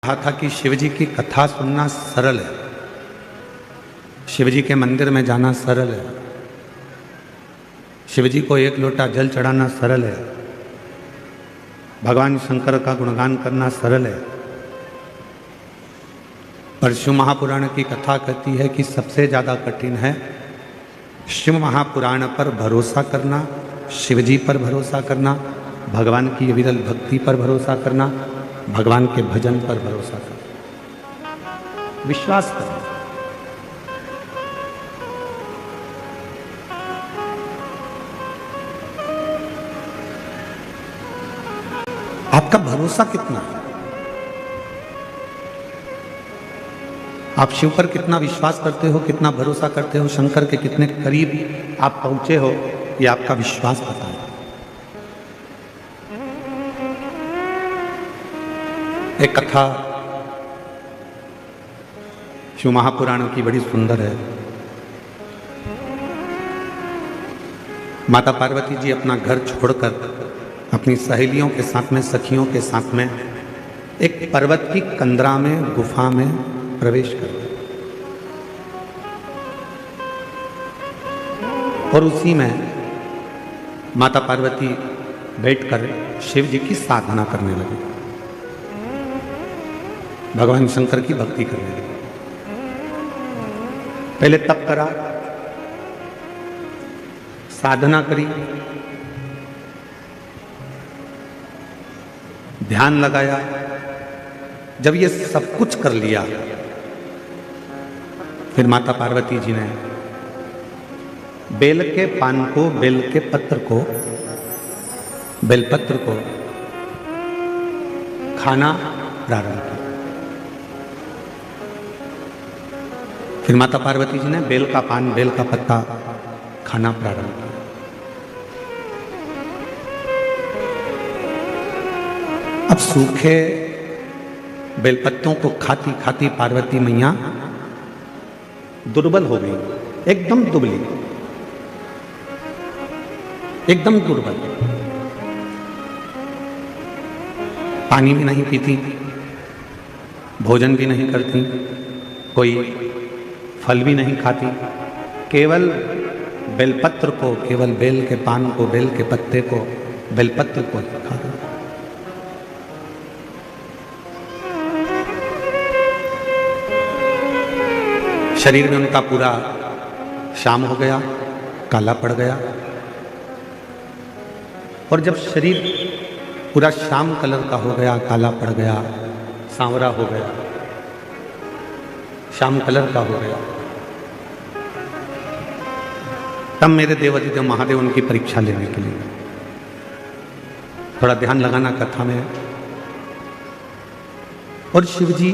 कहा था कि शिव जी की कथा सुनना सरल है, शिव जी के मंदिर में जाना सरल है, शिव जी को एक लोटा जल चढ़ाना सरल है, भगवान शंकर का गुणगान करना सरल है। पर शिव महापुराण की कथा कहती है कि सबसे ज़्यादा कठिन है शिव महापुराण पर भरोसा करना, शिव जी पर भरोसा करना, भगवान की विरल भक्ति पर भरोसा करना, भगवान के भजन पर भरोसा करना, विश्वास करना। आपका भरोसा कितना है? आप शिव पर कितना विश्वास करते हो, कितना भरोसा करते हो, शंकर के कितने करीब आप पहुंचे हो, ये आपका विश्वास बताए। एक कथा शिव महापुराण की बड़ी सुंदर है। माता पार्वती जी अपना घर छोड़कर अपनी सहेलियों के साथ में, सखियों के साथ में एक पर्वत की कंदरा में, गुफा में प्रवेश कर गए और उसी में माता पार्वती बैठकर शिव जी की साधना करने लगी, भगवान शंकर की भक्ति करने लगी। पहले तप करा, साधना करी, ध्यान लगाया। जब ये सब कुछ कर लिया, फिर माता पार्वती जी ने बेल के पान को, बेल के पत्र को, बेलपत्र को खाना प्रारंभ किया। फिर माता पार्वती जी ने बेल का पान, बेल का पत्ता खाना प्रारंभ किया। अब सूखे बेलपत्तों को खाती खाती पार्वती मैया दुर्बल हो गई, एकदम दुबली, एकदम दुर्बल। पानी भी नहीं पीती, भोजन भी नहीं करती, कोई फल भी नहीं खाती, केवल बेलपत्र को, केवल बेल के पान को, बेल के पत्ते को, बेलपत्र को खाती। शरीर में उनका पूरा शाम हो गया, काला पड़ गया। और जब शरीर पूरा शाम कलर का हो गया, काला पड़ गया, सांवरा हो गया, शाम कलर का हो गया, तब मेरे देवाधिदेव महादेव उनकी परीक्षा लेने के लिए, थोड़ा ध्यान लगाना कथा में। और शिव जी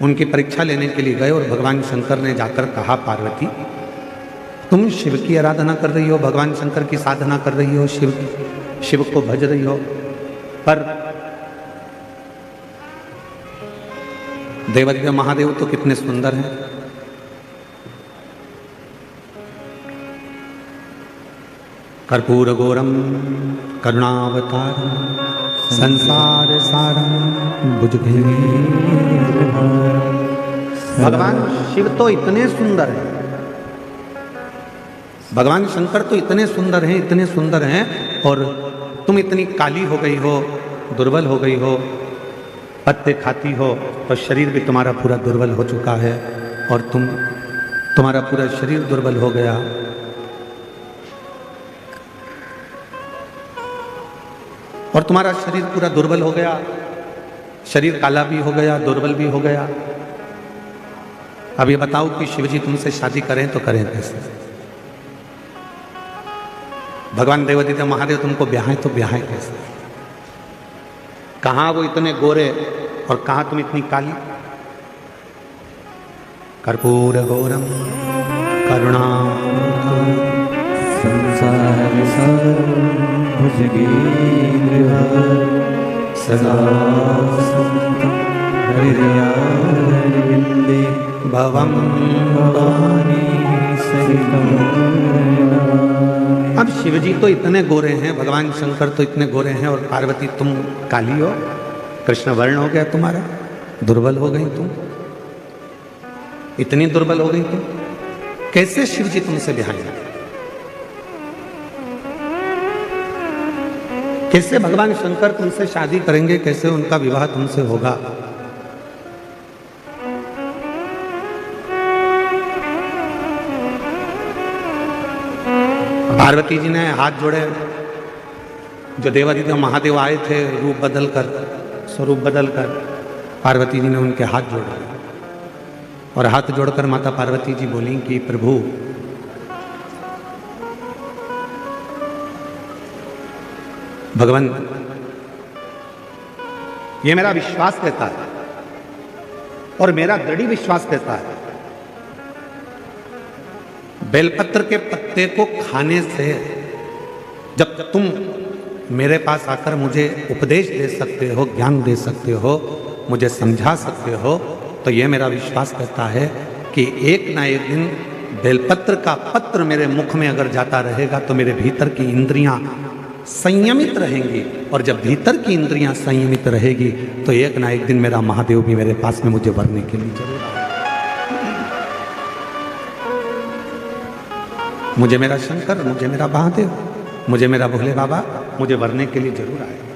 उनकी परीक्षा लेने के लिए गए और भगवान शंकर ने जाकर कहा, पार्वती तुम शिव की आराधना कर रही हो, भगवान शंकर की साधना कर रही हो, शिव को भज रही हो, पर देवाधिदेव महादेव तो कितने सुंदर हैं। कर्पूर गौरम करुणावतारम संसार सारम भुजगेन्द्र। भगवान शिव तो इतने सुंदर हैं, भगवान शंकर तो इतने सुंदर हैं, इतने सुंदर हैं, और तुम इतनी काली हो गई हो, दुर्बल हो गई हो, पत्ते खाती हो, तो शरीर भी तुम्हारा पूरा दुर्बल हो चुका है, और तुम्हारा पूरा शरीर दुर्बल हो गया। और तुम्हारा शरीर पूरा दुर्बल हो गया, शरीर काला भी हो गया, दुर्बल भी हो गया। अब ये बताओ कि शिव जी तुमसे शादी करें तो करें कैसे? भगवान देवाधिदेव महादेव तुमको ब्याहें तो ब्याहें कैसे? कहाँ वो इतने गोरे और कहाँ तुम इतनी काली? कर्पूर गौरम करुणा संसार सारम भुजगेन्द्र सदा संतं हृदयारविन्दे भवं भवानी सहितं। अब शिव जी तो इतने गोरे हैं, भगवान शंकर तो इतने गोरे हैं, और पार्वती तुम काली हो, कृष्ण वर्ण हो गया तुम्हारा, दुर्बल हो गई तुम, इतनी दुर्बल हो गई तुम, कैसे शिव जी तुमसे ब्याह जाए? कैसे भगवान शंकर तुमसे शादी करेंगे? कैसे उनका विवाह तुमसे होगा? पार्वती जी ने हाथ जोड़े, जो देवादिदेव महादेव आए थे रूप बदलकर, स्वरूप बदलकर, पार्वती जी ने उनके हाथ जोड़े और हाथ जोड़कर माता पार्वती जी बोली कि प्रभु, भगवान, ये मेरा विश्वास कहता है और मेरा दृढ़ विश्वास कहता है, बेलपत्र के पत्ते को खाने से जब तुम मेरे पास आकर मुझे उपदेश दे सकते हो, ज्ञान दे सकते हो, मुझे समझा सकते हो, तो ये मेरा विश्वास कहता है कि एक ना एक दिन बेलपत्र का पत्र मेरे मुख में अगर जाता रहेगा तो मेरे भीतर की इंद्रियां संयमित रहेंगी, और जब भीतर की इंद्रियां संयमित रहेगी तो एक ना एक दिन मेरा महादेव भी मेरे पास में मुझे वरने के लिए जरूर आएगा। मुझे मेरा शंकर, मुझे मेरा महादेव, मुझे मेरा भोले बाबा मुझे वरने के लिए जरूर आएगा।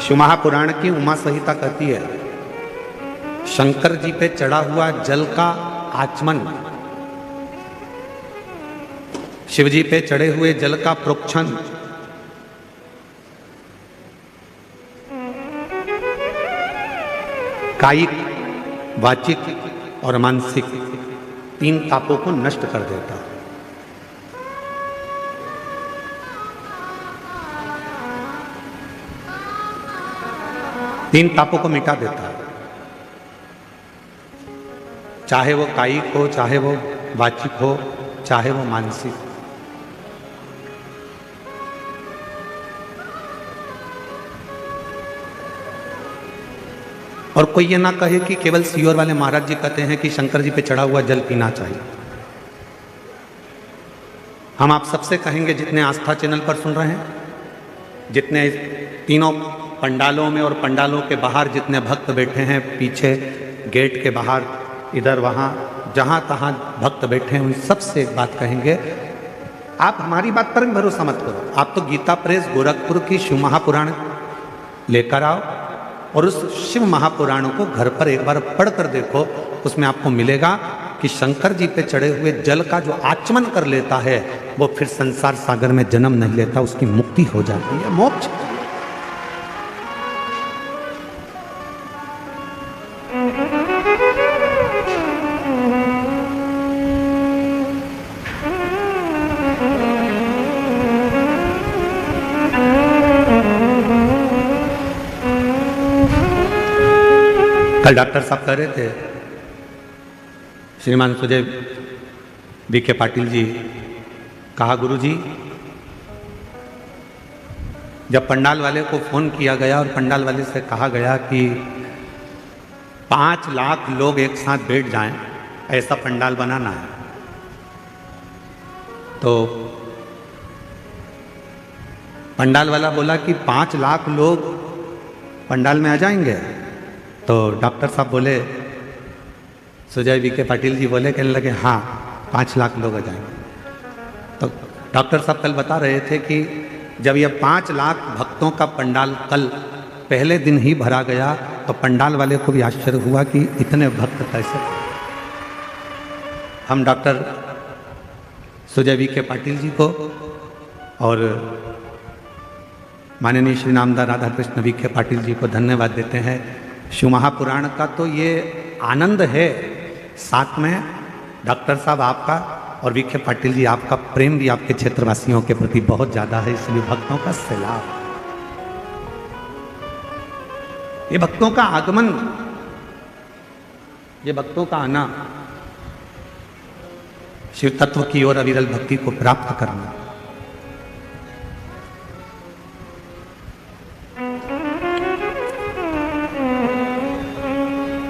शिव महापुराण की उमा संहिता कहती है, शंकर जी पे चढ़ा हुआ जल का आचमन, शिव जी पे चढ़े हुए जल का प्रोक्षण, कायिक, वाचिक और मानसिक तीन तापों को नष्ट कर देता है। तीन तापों को मिटा देता है, चाहे वो कायिक हो, चाहे वो वाचिक हो, चाहे वो मानसिक। और कोई ये ना कहे कि केवल सीहोर वाले महाराज जी कहते हैं कि शंकर जी पे चढ़ा हुआ जल पीना चाहिए। हम आप सबसे कहेंगे, जितने आस्था चैनल पर सुन रहे हैं, जितने तीनों पंडालों में और पंडालों के बाहर जितने भक्त बैठे हैं, पीछे गेट के बाहर, इधर वहाँ जहाँ तहाँ भक्त बैठे हैं, उन सबसे एक बात कहेंगे, आप हमारी बात पर भरोसा मत करो, आप तो गीता प्रेस गोरखपुर की शिव महापुराण लेकर आओ और उस शिव महापुराण को घर पर एक बार पढ़ कर देखो। उसमें आपको मिलेगा कि शंकर जी पे चढ़े हुए जल का जो आचमन कर लेता है वो फिर संसार सागर में जन्म नहीं लेता, उसकी मुक्ति हो जाती है, मोक्ष। कल डॉक्टर साहब कह रहे थे, श्रीमान सुजय वी.के. पाटिल जी, कहा गुरुजी, जब पंडाल वाले को फोन किया गया और पंडाल वाले से कहा गया कि 5 लाख लोग एक साथ बैठ जाएं, ऐसा पंडाल बनाना है, तो पंडाल वाला बोला कि 5 लाख लोग पंडाल में आ जाएंगे। तो डॉक्टर साहब बोले, सुजय वी.के. पाटिल जी बोले, कहने लगे हाँ 5 लाख लोग आ जाएंगे। तो डॉक्टर साहब कल बता रहे थे कि जब ये 5 लाख भक्तों का पंडाल कल पहले दिन ही भरा गया तो पंडाल वाले को भी आश्चर्य हुआ कि इतने भक्त कैसे। हम डॉक्टर सुजय वी.के. पाटिल जी को और माननीय श्री नामदार राधा कृष्ण वी.के. पाटिल जी को धन्यवाद देते हैं। शिव महापुराण का तो ये आनंद है, साथ में डॉक्टर साहब आपका और वी.के. पाटिल जी आपका प्रेम भी आपके क्षेत्रवासियों के प्रति बहुत ज़्यादा है, इसलिए भक्तों का सैलाब, ये भक्तों का आगमन, ये भक्तों का आना, शिव तत्व की ओर अविरल भक्ति को प्राप्त करना।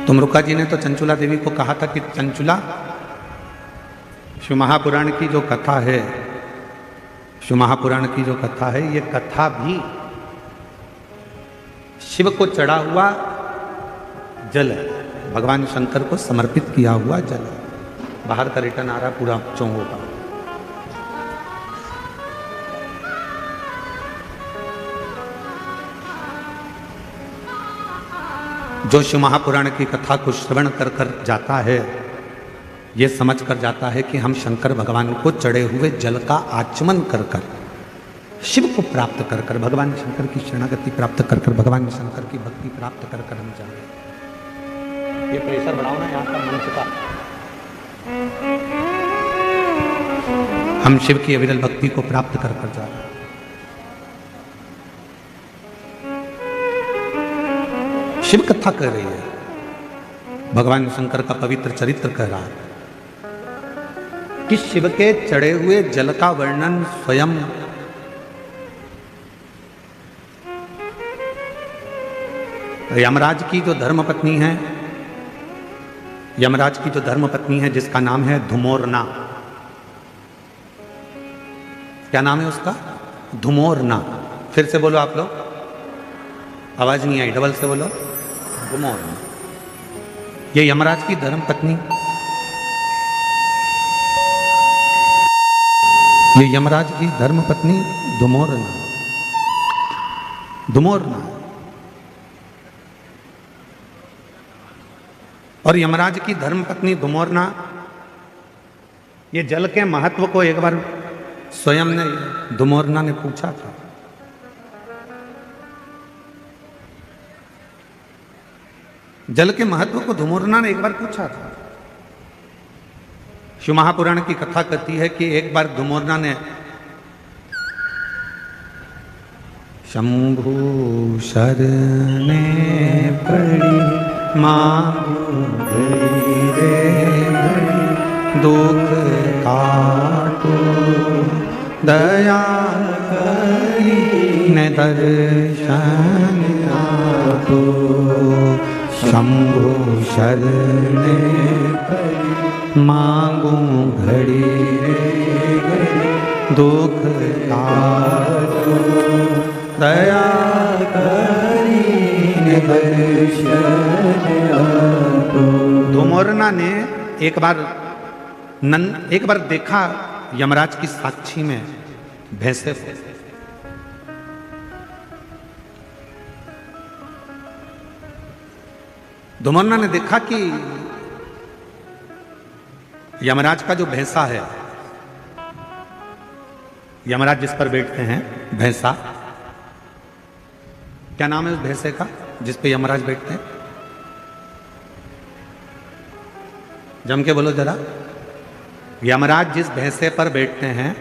तुमरुका जी ने तो चंचुला देवी को कहा था कि चंचुला, शिव महापुराण की जो कथा है शिव महापुराण की जो कथा है, ये कथा भी शिव को चढ़ा हुआ जल है, भगवान शंकर को समर्पित किया हुआ जल है। बाहर का रिटर्न आ रहा पूरा चौंगों का। जो शिव महापुराण की कथा को श्रवण कर कर जाता है, ये समझ कर जाता है कि हम शंकर भगवान को चढ़े हुए जल का आचमन कर कर, शिव को प्राप्त कर कर, भगवान शंकर की शरणागति प्राप्त कर कर, भगवान शंकर की भक्ति प्राप्त कर कर हम जाए। ये प्रेशर बढ़ाओ ना यहाँ का मंच का। हम शिव की अविरल भक्ति को प्राप्त कर कर जा रहे हैं। शिव कथा कह रही है, भगवान शंकर का पवित्र चरित्र कह रहा है कि शिव के चढ़े हुए जल का वर्णन स्वयं यमराज की जो धर्मपत्नी है, यमराज की जो धर्मपत्नी है जिसका नाम है धुमोरना। क्या नाम है उसका? धुमोरना। फिर से बोलो आप लोग, आवाज नहीं आई, डबल से बोलो, धुमोरना। ये यमराज की धर्मपत्नी, ये यमराज की धर्मपत्नी धुमोरना, धुमोरना। और यमराज की धर्मपत्नी धुमोरना ये जल के महत्व को एक बार स्वयं ने, धुमोरना ने पूछा था। जल के महत्व को धुमोरना ने एक बार पूछा था। शिव महापुराण की कथा कहती है कि एक बार धुमोरना ने शंभु शरणे पड़ी मांगू घड़ी रे घड़ी, दुख काटो दया करी ने दर्शन आपो। शंभु शरणे पड़ी मांगू घड़ी रे घड़ी, दुख काटो दया करी ने दर्शन आपो। धुमोरना ने एक बार देखा यमराज की साक्षी में भैंसे को। धुमोरना ने देखा कि यमराज का जो भैंसा है, यमराज जिस पर बैठते हैं भैंसा, क्या नाम है उस भैंसे का जिस पे यमराज बैठते हैं? जम के बोलो जरा। यमराज जिस भैंसे पर बैठते हैं,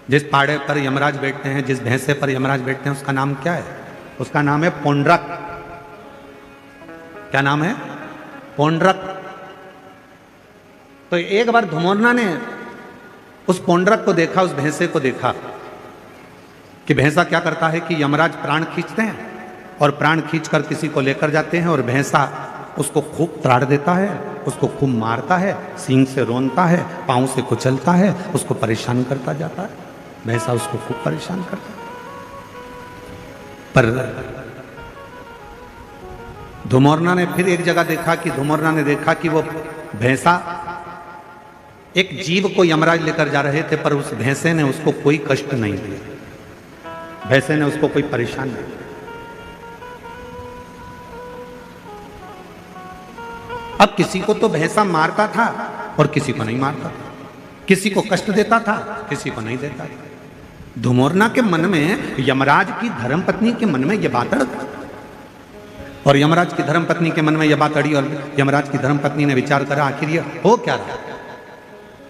जिस पाड़े पर यमराज बैठते हैं, जिस भैंसे पर यमराज बैठते हैं, उसका नाम क्या है? उसका नाम है पौंड्रक। क्या नाम है? पौंड्रक। तो एक बार धुमोरना ने उस पौंड्रक को देखा, उस भैंसे को देखा कि भैंसा क्या करता है कि यमराज प्राण खींचते हैं और प्राण खींचकर किसी को लेकर जाते हैं और भैंसा उसको खूब त्राड़ देता है, उसको खूब मारता है, सींग से रोनता है, पांव से कुचलता है, उसको परेशान करता जाता है। भैंसा उसको खूब परेशान करता है। पर धुमोरना ने फिर एक जगह देखा कि धुमोरना ने देखा कि वो भैंसा एक जीव को यमराज लेकर जा रहे थे, पर उस भैंसे ने उसको कोई कष्ट नहीं दिया, भैंसे ने उसको कोई परेशान नहीं किया। अब किसी को तो भैंसा मारता था और किसी को नहीं मारता था, किसी को कष्ट देता था, किसी को नहीं देता था। धुमोरना के मन में, यमराज की धर्मपत्नी के मन में यह बात अड़ गई और यमराज की धर्मपत्नी के मन में यह बात अड़ी और यमराज की धर्मपत्नी ने विचार करा आखिर ये हो क्या रहा।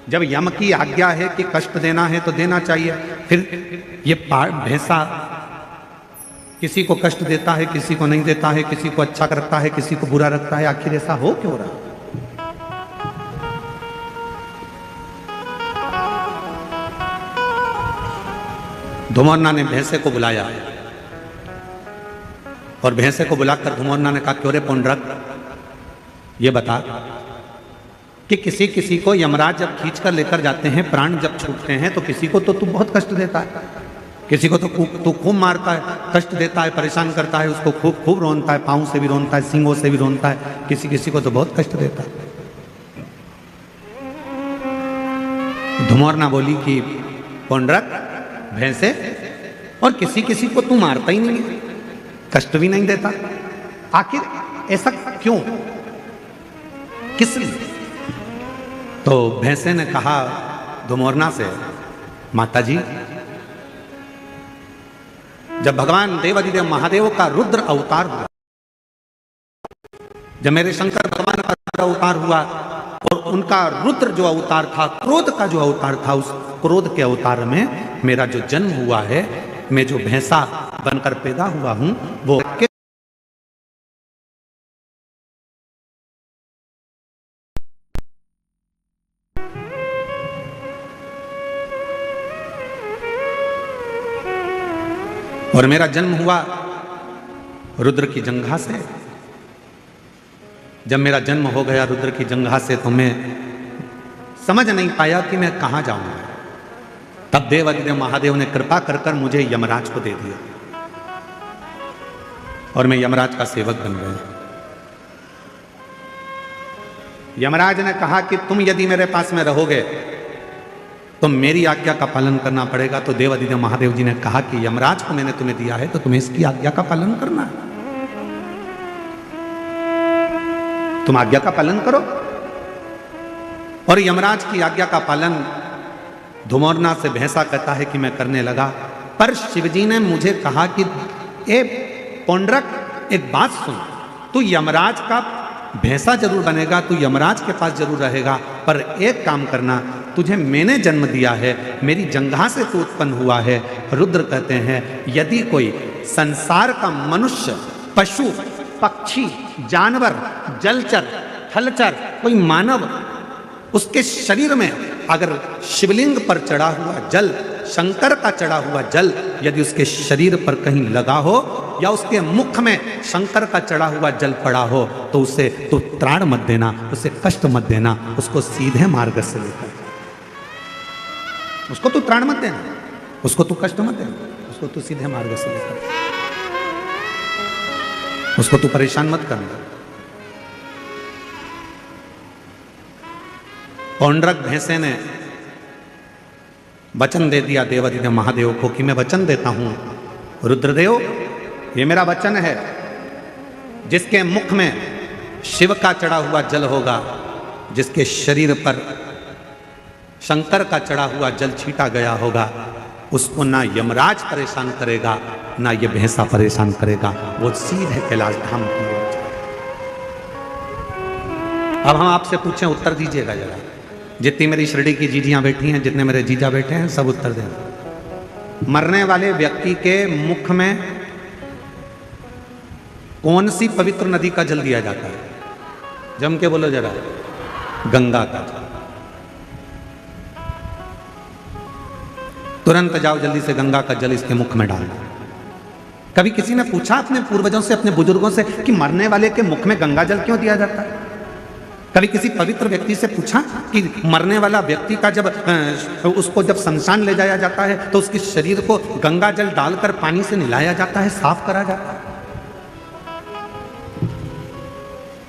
जब यम की आज्ञा है कि कष्ट देना है तो देना चाहिए, फिर ये भैंसा किसी को कष्ट देता है, किसी को नहीं देता है, किसी को अच्छा रखता है, किसी को बुरा रखता है, आखिर ऐसा हो क्यों रहा? धुमोरना ने भैंसे को बुलाया और भैंसे को बुलाकर धुमोरना ने कहा, क्यों रे पौंड्रक, ये बता कि किसी किसी को यमराज जब खींच कर लेकर जाते हैं, प्राण जब छूटते हैं, तो किसी को तो तू बहुत कष्ट देता है, किसी को तो तू खूब मारता है, कष्ट देता है, परेशान करता है, उसको खूब खूब रोनता है, पाँव से भी रोनता है, सींगों से भी रोनता है, किसी किसी को तो बहुत कष्ट देता है। धुमोरना बोली कि पौंड्रक भैंसे, और किसी किसी को तू मारता ही नहीं है, कष्ट भी नहीं देता, आखिर ऐसा क्यों, किस लिए? तो भैंसे ने कहा धुमोरना से, माता जी, जब भगवान देवाधिदेव महादेव का रुद्र अवतार हुआ, जब मेरे शंकर भगवान का रुद्र अवतार हुआ, और उनका रुद्र जो अवतार था, क्रोध का जो अवतार था, उस क्रोध के अवतार में मेरा जो जन्म हुआ है, मैं जो भैंसा बनकर पैदा हुआ हूं, वो और मेरा जन्म हुआ रुद्र की जंघा से। जब मेरा जन्म हो गया रुद्र की जंघा से, तो मैं समझ नहीं पाया कि मैं कहां जाऊंगा। तब देवाधिदेव महादेव ने कृपा कर कर मुझे यमराज को दे दिया, और मैं यमराज का सेवक बन गया। यमराज ने कहा कि तुम यदि मेरे पास में रहोगे तो मेरी आज्ञा का पालन करना पड़ेगा। तो देवाधिदेव महादेव जी ने कहा कि यमराज को मैंने तुम्हें दिया है, तो तुम्हें इसकी आज्ञा का पालन करना है, तुम आज्ञा का पालन करो। और यमराज की आज्ञा का पालन धुमोरना से भैंसा कहता है कि मैं करने लगा। पर शिवजी ने मुझे कहा कि ए पौंड्रक, एक बात सुन, तू यमराज का भैंसा जरूर बनेगा, तू यमराज के पास जरूर रहेगा, पर एक काम करना, तुझे मैंने जन्म दिया है, मेरी जंघा से तू उत्पन्न हुआ है। रुद्र कहते हैं, यदि कोई संसार का मनुष्य, पशु, पक्षी, जानवर, जलचर, थलचर, कोई मानव, उसके शरीर में अगर शिवलिंग पर चढ़ा हुआ जल, शंकर का चढ़ा हुआ जल यदि उसके शरीर पर कहीं लगा हो, या उसके मुख में शंकर का चढ़ा हुआ जल पड़ा हो, तो उसे तो त्राण मत देना, उसे कष्ट मत देना, उसको सीधे मार्ग से लेकर, उसको तू त्राण मत देना, उसको तू कष्ट मत देना, उसको तू सीधे मार्ग से लेकर, उसको तू परेशान मत करना। पौंड्रक भैंसे ने वचन दे दिया देवाधिदेव महादेव को कि मैं वचन देता हूं रुद्रदेव, ये मेरा वचन है, जिसके मुख में शिव का चढ़ा हुआ जल होगा, जिसके शरीर पर शंकर का चढ़ा हुआ जल छीटा गया होगा, उसको ना यमराज परेशान करेगा, ना ये भैंसा परेशान करेगा, वो सीधे कैलाश धाम की ओर जाए। अब हम आपसे पूछें, उत्तर दीजिएगा जरा। जितनी मेरी शिरडी की जीजियां बैठी हैं, जितने मेरे जीजा बैठे हैं, सब उत्तर दें। मरने वाले व्यक्ति के मुख में कौन सी पवित्र नदी का जल दिया जाता है? जम के बोलो जरा। गंगा का जल। तुरंत जाओ जल्दी से गंगा का जल इसके मुख में डालना। कभी किसी ने पूछा अपने पूर्वजों से, अपने बुजुर्गों से, कि मरने वाले के मुख में गंगा जल क्यों दिया जाता है? कभी किसी पवित्र व्यक्ति से पूछा कि मरने वाला व्यक्ति का जब उसको जब शमशान ले जाया जाता है तो उसके शरीर को गंगा जल डालकर पानी से नहलाया जाता है, साफ करा जाता है?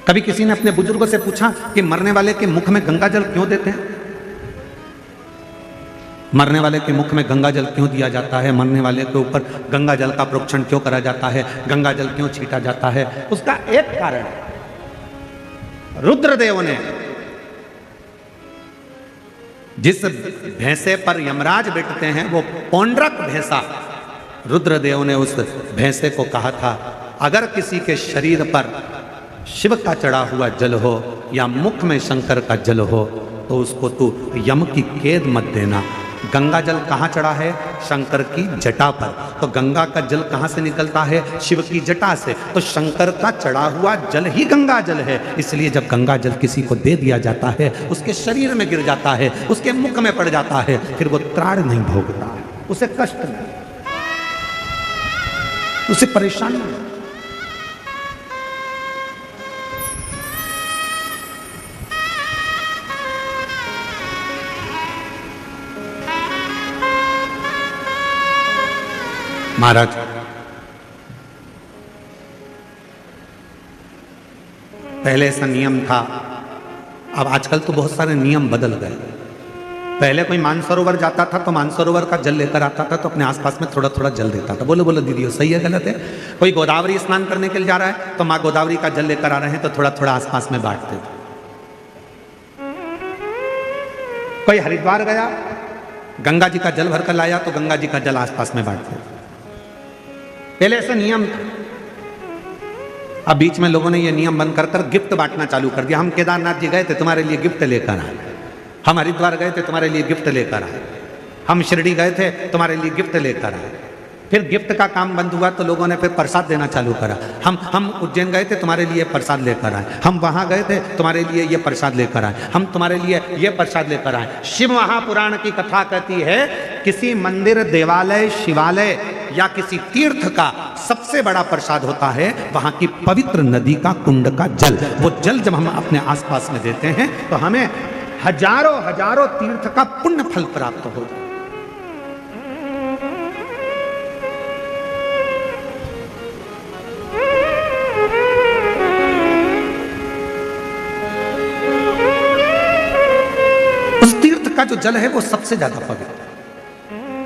कभी किसी ने अपने बुजुर्गों से पूछा कि मरने वाले के मुख में गंगा जल क्यों देते हैं? मरने वाले के मुख में गंगा जल क्यों दिया जाता है? मरने वाले के ऊपर गंगा जल का प्रोक्षण क्यों करा जाता है? गंगा जल क्यों छीटा जाता है? उसका एक कारण है, रुद्रदेव ने जिस भैंसे पर यमराज बैठते हैं वो पौंड्रक भैंसा, रुद्रदेव ने उस भैंसे को कहा था, अगर किसी के शरीर पर शिव का चढ़ा हुआ जल हो या मुख में शंकर का जल हो तो उसको तू यम की कैद मत देना। गंगा जल कहाँ चढ़ा है? शंकर की जटा पर। तो गंगा का जल कहाँ से निकलता है? शिव की जटा से। तो शंकर का चढ़ा हुआ जल ही गंगा जल है। इसलिए जब गंगा जल किसी को दे दिया जाता है, उसके शरीर में गिर जाता है, उसके मुख में पड़ जाता है, फिर वो त्राण नहीं भोगता है, उसे कष्ट नहीं, उसे परेशानी नहीं। महाराज पहले ऐसा नियम था, अब आजकल तो बहुत सारे नियम बदल गए। पहले कोई मानसरोवर जाता था तो मानसरोवर का जल लेकर आता था तो अपने आसपास में थोड़ा थोड़ा जल देता था। बोलो बोलो दीदी, सही है गलत है? कोई गोदावरी स्नान करने के लिए जा रहा है तो माँ गोदावरी का जल लेकर आ रहे हैं तो थोड़ा थोड़ा आसपास में बांटते थे। कोई हरिद्वार गया, गंगा जी का जल भरकर लाया तो गंगा जी का जल आसपास में बांटते थे। पहले ऐसा नियम था। अब बीच में लोगों ने ये नियम बंद कर कर गिफ्ट बांटना चालू कर दिया। हम केदारनाथ जी गए थे, तुम्हारे लिए गिफ्ट लेकर आए। हम हरिद्वार गए थे, तुम्हारे लिए गिफ्ट लेकर आए। हम शिरडी गए थे, तुम्हारे लिए गिफ्ट लेकर आए। फिर गिफ्ट का काम बंद हुआ तो लोगों ने फिर प्रसाद देना चालू करा। हम उज्जैन गए थे, तुम्हारे लिए प्रसाद लेकर आए। हम वहां गए थे, तुम्हारे लिए ये प्रसाद लेकर आए। हम तुम्हारे लिए ये प्रसाद लेकर आए। शिव महापुराण की कथा कहती है, किसी मंदिर, देवालय, शिवालय या किसी तीर्थ का सबसे बड़ा प्रसाद होता है वहां की पवित्र नदी का कुंड का जल। वो जल जब हम अपने आसपास में देते हैं तो हमें हजारों हजारों तीर्थ का पुण्य फल प्राप्त हो जाए। उस तीर्थ का जो जल है वो सबसे ज्यादा पवित्र।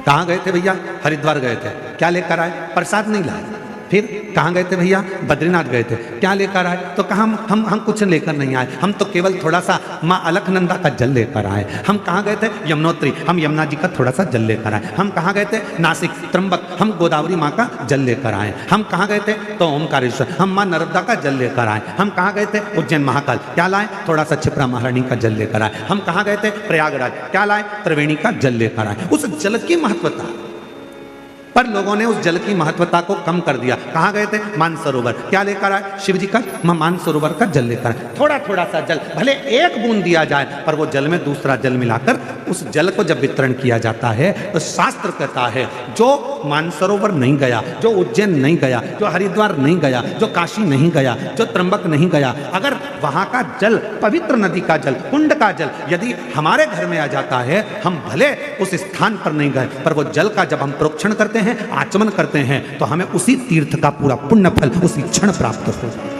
कहां गए थे भैया? हरिद्वार गए थे, क्या लेकर आए? प्रसाद नहीं लाए। फिर कहाँ गए थे भैया? बद्रीनाथ गए थे, क्या लेकर आए? तो कहा हम कुछ लेकर नहीं आए, हम तो केवल थोड़ा सा माँ अलकनंदा का जल लेकर आए। हम कहाँ गए थे? यमुनोत्री, हम यमुना जी का थोड़ा सा जल लेकर आए। हम कहाँ गए थे? नासिक, त्र्यंबक, हम गोदावरी माँ का जल लेकर आए। हम कहाँ गए थे? तो ओमकारेश्वर, हम माँ नर्मदा का जल लेकर आए। हम कहाँ गए थे? उज्जैन महाकाल, क्या लाए? थोड़ा सा क्षिप्रा महारानी का जल लेकर आए। हम कहाँ गए थे? प्रयागराज, क्या लाए? त्रिवेणी का जल लेकर आए। उस जल की महत्वता पर लोगों ने उस जल की महत्वता को कम कर दिया। कहाँ गए थे? मानसरोवर, क्या लेकर आए? शिव जी का मानसरोवर का जल लेकर आए। थोड़ा थोड़ा सा जल, भले एक बूंद दिया जाए, पर वो जल में दूसरा जल मिलाकर उस जल को जब वितरण किया जाता है तो शास्त्र कहता है, जो मानसरोवर नहीं गया, जो उज्जैन नहीं गया, जो हरिद्वार नहीं गया, जो काशी नहीं गया, जो त्र्यंबक नहीं गया, अगर वहां का जल, पवित्र नदी का जल, कुंड का जल यदि हमारे घर में आ जाता है, हम भले उस स्थान पर नहीं गए, पर वो जल का जब हम प्रोक्षण करते हैं, आचमन करते हैं, तो हमें उसी तीर्थ का पूरा पुण्य फल उसी क्षण प्राप्त हो जाता है।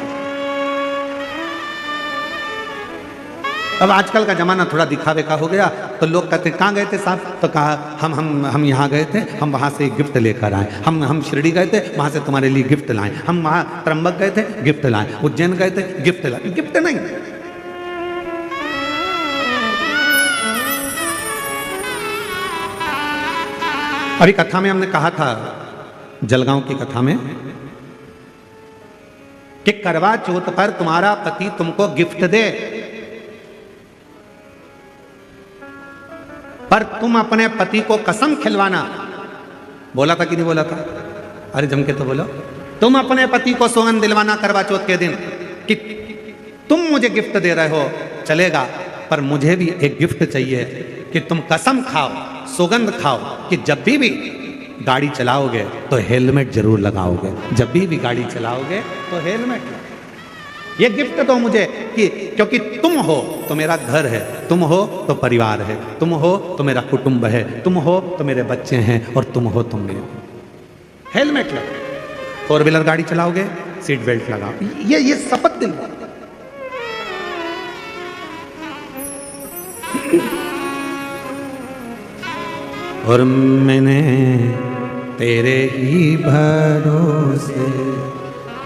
अब आजकल का जमाना थोड़ा दिखावे का हो गया, तो लोग कहते कहाँ गए थे साहब? तो कहा हम यहाँ गए थे, हम वहाँ से गिफ्ट लेकर आए। हम शिरडी गए थे, वहाँ से तुम्हारे लिए गिफ्ट लाए। हम वहाँ त्र्यंबक गए थे, गिफ्ट लाए। उज्जैन गए थे, गिफ्ट लाए। गिफ्ट नहीं, अभी कथा में हमने कहा था, जलगांव की कथा में, कि करवा चौथ पर तुम्हारा पति तुमको गिफ्ट दे, पर तुम अपने पति को कसम खिलवाना। बोला था कि नहीं बोला था? अरे जम के तो बोलो। तुम अपने पति को सौगंध दिलवाना करवा चौथ के दिन कि तुम मुझे गिफ्ट दे रहे हो, चलेगा, पर मुझे भी एक गिफ्ट चाहिए कि तुम कसम खाओ, सौगंध खाओ कि जब भी गाड़ी चलाओगे तो हेलमेट जरूर लगाओगे। जब भी गाड़ी चलाओगे तो हेलमेट, ये गिफ्ट दो मुझे कि क्योंकि तुम हो तो मेरा घर है, तुम हो तो परिवार है, तुम हो तो मेरा कुटुंब है, तुम हो तो मेरे बच्चे हैं, और तुम हो तो मेरे। हेलमेट लगाओ, 4 व्हीलर गाड़ी चलाओगे सीट बेल्ट लगाओ, ये शपथ दिलवाओ। और मैंने तेरे ही भरोसे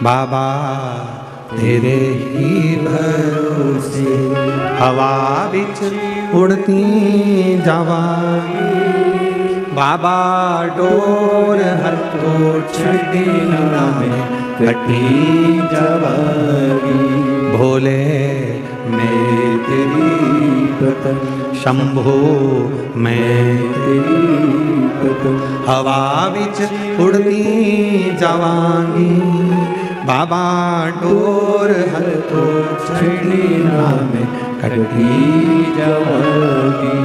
बाबा, तेरे ही भरोसे हवा बिच उड़ती जावा, बाबा डोर हर तो छड़ी में कटी जावागी। भोले मैं तेरी पतंग, शंभो मैं तेरी पतंग, हवा बिच उड़ती जावांगी, बाबा डोर हर तो छड़ी में कटी जावागी।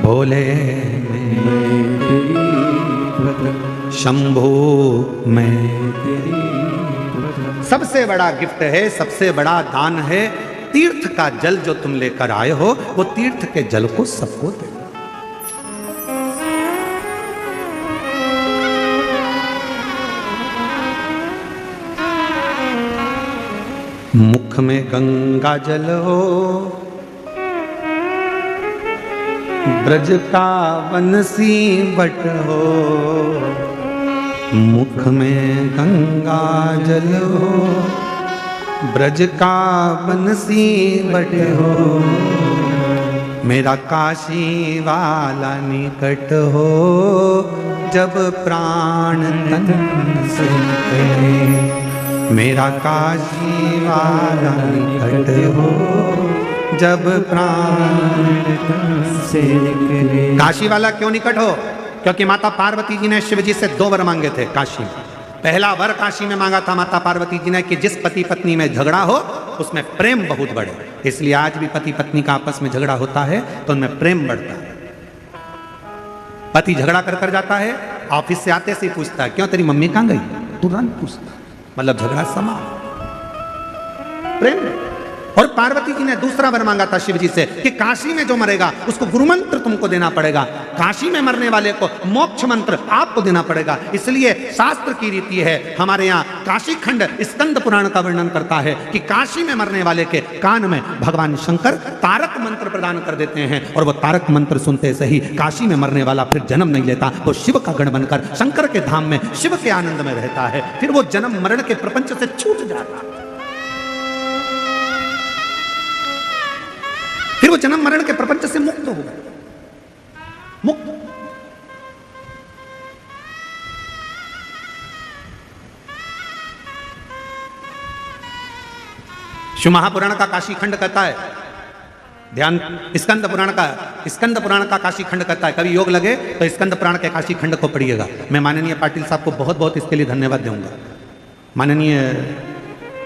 भोले मैं तेरी पतंग, शंभो मैं तेरी पतंग। सबसे बड़ा गिफ्ट है, सबसे बड़ा दान है तीर्थ का जल जो तुम लेकर आए हो, वो तीर्थ के जल को सबको दे। मुख में गंगा जल हो, ब्रज का बंसी बट हो। मुख में गंगा जल हो, ब्रज का बंसी बट हो। मेरा काशी वाला निकट हो, जब प्राण तन से निकले। मेरा काशी वाला निकट हो, जब प्राण तन से निकले। काशी वाला क्यों निकट हो? क्योंकि माता पार्वती जी ने शिव जी से 2 वर मांगे थे काशी में। पहला वर काशी में मांगा था माता पार्वती जी ने कि जिस पति पत्नी में झगड़ा हो उसमें प्रेम बहुत बढ़े। इसलिए आज भी पति पत्नी का आपस में झगड़ा होता है तो उनमें प्रेम बढ़ता है। पति झगड़ा कर जाता है, ऑफिस से आते से ही पूछता है क्यों तेरी मम्मी कहां गई, तुरंत पूछता, मतलब झगड़ा समाप्त, प्रेम। और पार्वती जी ने दूसरा वर मांगा था शिव जी से कि काशी में जो मरेगा उसको गुरु मंत्र तुमको देना पड़ेगा, काशी में मरने वाले को मोक्ष मंत्र आपको देना पड़ेगा। इसलिए शास्त्र की रीति है, हमारे यहाँ काशी खंड स्कंद पुराण का वर्णन करता है कि काशी में मरने वाले के कान में भगवान शंकर तारक मंत्र प्रदान कर देते हैं और वो तारक मंत्र सुनते से ही काशी में मरने वाला फिर जन्म नहीं लेता, वो शिव का गण बनकर शंकर के धाम में शिव के आनंद में रहता है। फिर वो जन्म मरण के प्रपंच से छूट जाता है, फिर वो जन्म मरण के प्रपंच से मुक्त हो गए, मुक्त। शिव महापुराण का काशी खंड कहता है, ध्यान, स्कंद पुराण का काशी खंड कहता है। कभी योग लगे तो स्कंद पुराण के काशी खंड को पढ़िएगा। मैं माननीय पाटिल साहब को बहुत बहुत इसके लिए धन्यवाद दूंगा। माननीय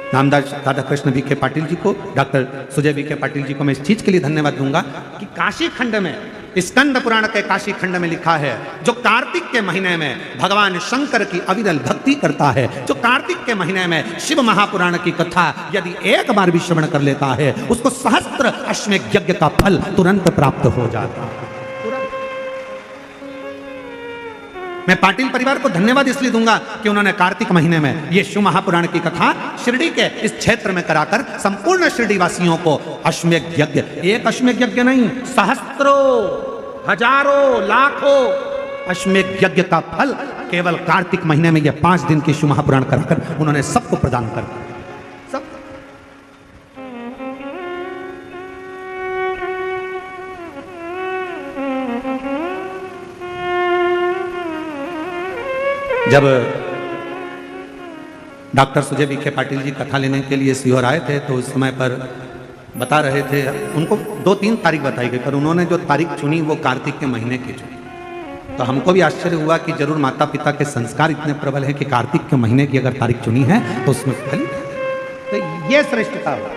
नामदास राधा कृष्ण वी के पाटिल जी को, डॉक्टर सुजय वी के पाटिल जी को मैं इस चीज के लिए धन्यवाद दूंगा कि काशी खंड में, स्कंद पुराण के काशी खंड में लिखा है जो कार्तिक के महीने में भगवान शंकर की अविरल भक्ति करता है, जो कार्तिक के महीने में शिव महापुराण की कथा यदि एक बार भी श्रवण कर लेता है उसको सहस्त्र अश्वमेध यज्ञ का फल तुरंत प्राप्त हो जाता है। मैं पाटिल परिवार को धन्यवाद इसलिए दूंगा कि उन्होंने कार्तिक महीने में ये शिव महापुराण की कथा शिरडी के इस क्षेत्र में कराकर संपूर्ण शिरडी वासियों को अश्वमेध यज्ञ, एक अश्वमेध यज्ञ नहीं, सहस्त्रों, हजारों, लाखों अश्वमेध यज्ञ का फल केवल कार्तिक महीने में ये 5 दिन के शिव महापुराण कराकर उन्होंने सबको प्रदान कर दिया। सब जब डॉक्टर सुजय विखे पाटिल जी कथा लेने के लिए सीहोर आए थे तो उस समय पर बता रहे थे, उनको 2-3 तारीख बताई गई पर उन्होंने जो तारीख चुनी वो कार्तिक के महीने की चुनी। तो हमको भी आश्चर्य हुआ कि जरूर माता पिता के संस्कार इतने प्रबल है कि कार्तिक के महीने की अगर तारीख चुनी है तो उसमें फल, तो ये श्रेष्ठता हुआ।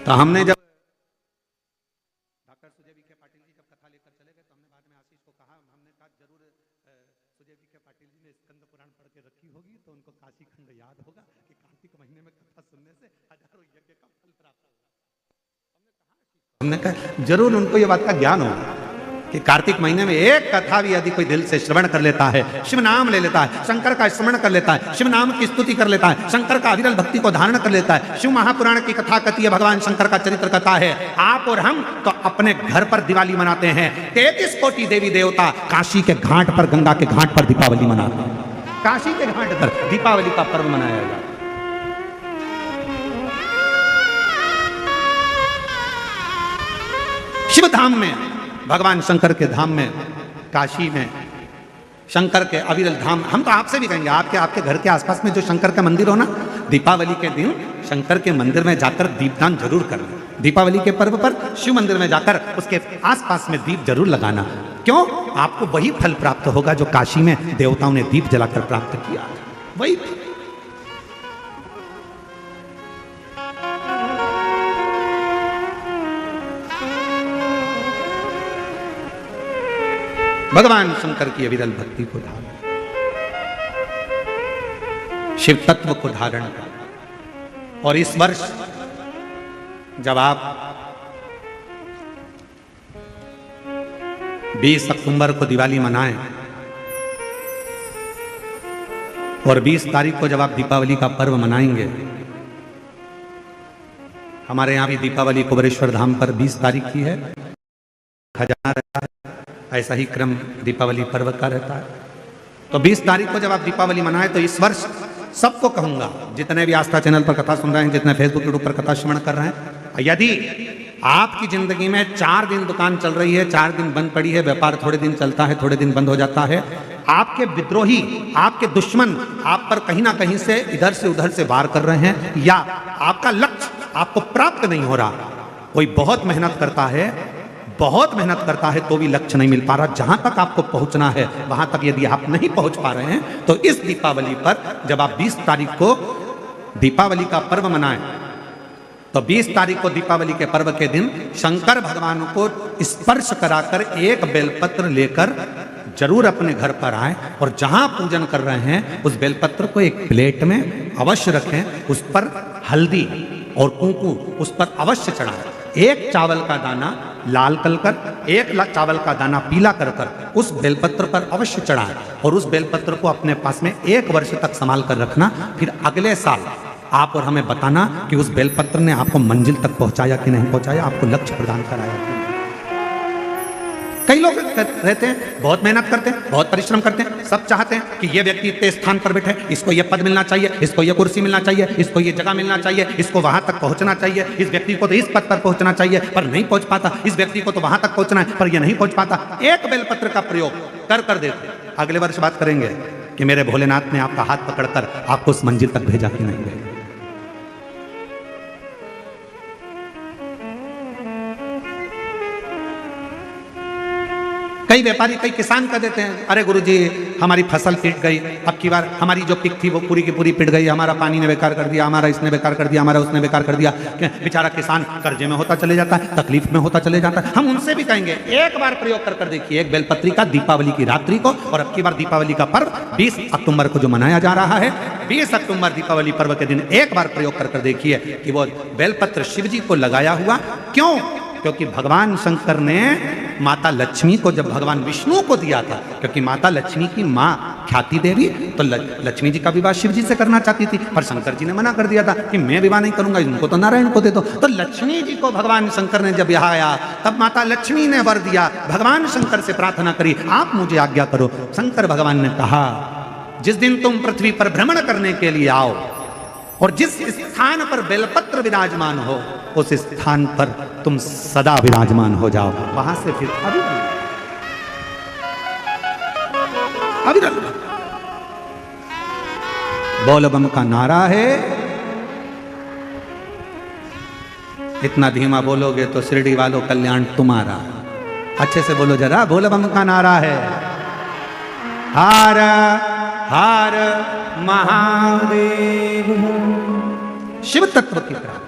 तो हमने जब डॉक्टर सुजय विखे पाटिल जी जब कथा लेकर चले गए तो हमने बाद में आशीष को कहा, हमने कहा जरूर सुजय विखे पाटिल जी ने स्कंद पुराण पढ़ के रखी होगी तो उनको काशी खंड याद होगा कि कार्तिक महीने में कथा सुनने से हजारों यज्ञ का फल प्राप्त होगा। हमने कहा जरूर उनको ये बात का ज्ञान होगा कि कार्तिक महीने में एक कथा भी यदि कोई दिल से श्रवण कर लेता है, शिव नाम ले लेता है, शंकर का स्मरण कर लेता है, शिव नाम की स्तुति कर लेता है, शंकर का अविरल भक्ति को धारण कर लेता है। शिव महापुराण की कथा कहती है, भगवान शंकर का चरित्र कहता है, आप और हम तो अपने घर पर दिवाली मनाते हैं, 33 कोटि देवी देवता काशी के घाट पर, गंगा के घाट पर दीपावली मनाते हैं। काशी के घाट पर दीपावली का पर्व मनाया जाता है। शिव धाम में, भगवान शंकर के धाम में, काशी में शंकर के अविरल धाम, हम तो आपसे भी कहेंगे आपके घर के आसपास में जो शंकर का मंदिर हो ना, दीपावली के दिन शंकर के मंदिर में जाकर दीपदान जरूर करना। दीपावली के पर्व पर शिव मंदिर में जाकर उसके आसपास में दीप जरूर लगाना। क्यों? आपको वही फल प्राप्त होगा जो काशी में देवताओं ने दीप जलाकर प्राप्त किया, वही। भगवान शंकर की अविरल भक्ति को धारण, शिव तत्व को धारण कर। और इस वर्ष जब आप 20 अक्टूबर को दिवाली मनाएं और 20 तारीख को जब आप दीपावली का पर्व मनाएंगे, हमारे यहाँ भी दीपावली कुबेरेश्वर धाम पर 20 तारीख की है, खजाना रहता है, ऐसा ही क्रम दीपावली पर्व का रहता है। तो 20 तारीख को जब आप दीपावली मनाएं तो इस वर्ष सबको कहूंगा, जितने भी आस्था चैनल पर कथा सुन रहे हैं, जितने फेसबुक यूट्यूब पर कथा श्रवण कर रहे हैं, यदि आपकी जिंदगी में 4 दिन दुकान चल रही है, 4 दिन बंद पड़ी है, व्यापार थोड़े दिन चलता है, थोड़े दिन बंद हो जाता है, आपके विद्रोही, आपके दुश्मन आप पर कहीं ना कहीं से इधर से उधर से वार कर रहे हैं, या आपका लक्ष्य आपको प्राप्त नहीं हो रहा, कोई बहुत मेहनत करता है तो भी लक्ष्य नहीं मिल पा रहा, जहां तक आपको पहुंचना है वहां तक यदि आप नहीं पहुंच पा रहे हैं, तो इस दीपावली पर जब आप 20 तारीख को दीपावली का पर्व मनाएं, तो 20 तारीख को दीपावली के पर्व के दिन शंकर भगवान को स्पर्श कराकर एक बेलपत्र लेकर जरूर अपने घर पर आए और जहां पूजन कर रहे हैं उस बेलपत्र को एक प्लेट में अवश्य रखें, उस पर हल्दी और कुंकू उस पर अवश्य चढ़ाएं। एक चावल का दाना लाल कर, एक चावल का दाना पीला कर उस बेलपत्र पर अवश्य चढ़ाएं और उस बेलपत्र को अपने पास में 1 वर्ष तक संभाल कर रखना। फिर अगले साल आप और हमें बताना कि उस बेलपत्र ने आपको मंजिल तक पहुंचाया कि नहीं पहुंचाया, आपको लक्ष्य प्रदान कराया कि नहीं। कई लोग रहते हैं, बहुत मेहनत करते हैं, बहुत परिश्रम करते हैं, सब चाहते हैं कि ये व्यक्ति इतने स्थान पर बैठे, इसको ये पद मिलना चाहिए, इसको ये कुर्सी मिलना चाहिए, इसको ये जगह मिलना चाहिए, इसको वहां तक पहुंचना चाहिए, इस व्यक्ति को तो इस पद पर पहुंचना चाहिए पर नहीं पहुंच पाता, इस व्यक्ति को तो वहां तक पहुंचना है पर ये नहीं पहुंच पाता। एक बेलपत्र का प्रयोग कर देते, अगले वर्ष बात करेंगे कि मेरे भोलेनाथ ने आपका हाथ पकड़कर आपको उस मंजिल तक भेजा कि नहीं भेजा। कई व्यापारी, कई किसान कह देते हैं, अरे गुरुजी हमारी फसल पिट गई, अब की बार हमारी जो पिक थी वो पूरी की पूरी पिट गई, हमारा पानी ने बेकार कर दिया, हमारा इसने बेकार कर दिया, हमारा उसने बेकार कर दिया। बेचारा किसान कर्जे में होता चले जाता है, तकलीफ में होता चले जाता है। हम उनसे भी कहेंगे एक बार प्रयोग कर देखिए, एक बेलपत्री का दीपावली की रात्रि को, और अब की बार दीपावली का पर्व 20 अक्टूबर को जो मनाया जा रहा है, 20 अक्टूबर दीपावली पर्व के दिन एक बार प्रयोग कर देखिए कि वो बेलपत्र शिव जी को लगाया हुआ क्यों, क्योंकि भगवान शंकर ने माता लक्ष्मी को जब भगवान विष्णु को दिया था, क्योंकि माता लक्ष्मी की माँ ख्याति देवी तो लक्ष्मी जी का विवाह शिव जी से करना चाहती थी, पर शंकर जी ने मना कर दिया था कि मैं विवाह नहीं करूंगा, इनको तो नारायण को दे दो। तो लक्ष्मी जी को भगवान शंकर ने जब यहाँ आया तब माता लक्ष्मी ने वर दिया, भगवान शंकर से प्रार्थना करी आप मुझे आज्ञा करो। शंकर भगवान ने कहा जिस दिन तुम पृथ्वी पर भ्रमण करने के लिए आओ और जिस स्थान पर बेलपत्र विराजमान हो उस स्थान पर तुम सदा विराजमान हो जाओ, वहां से फिर अविरल बोल बम का नारा है। इतना धीमा बोलोगे तो शिरडी वालों कल्याण तुम्हारा। अच्छे से बोलो जरा, बोल बम का नारा है, हर हर महादेव। शिव तत्व की प्राप्ति,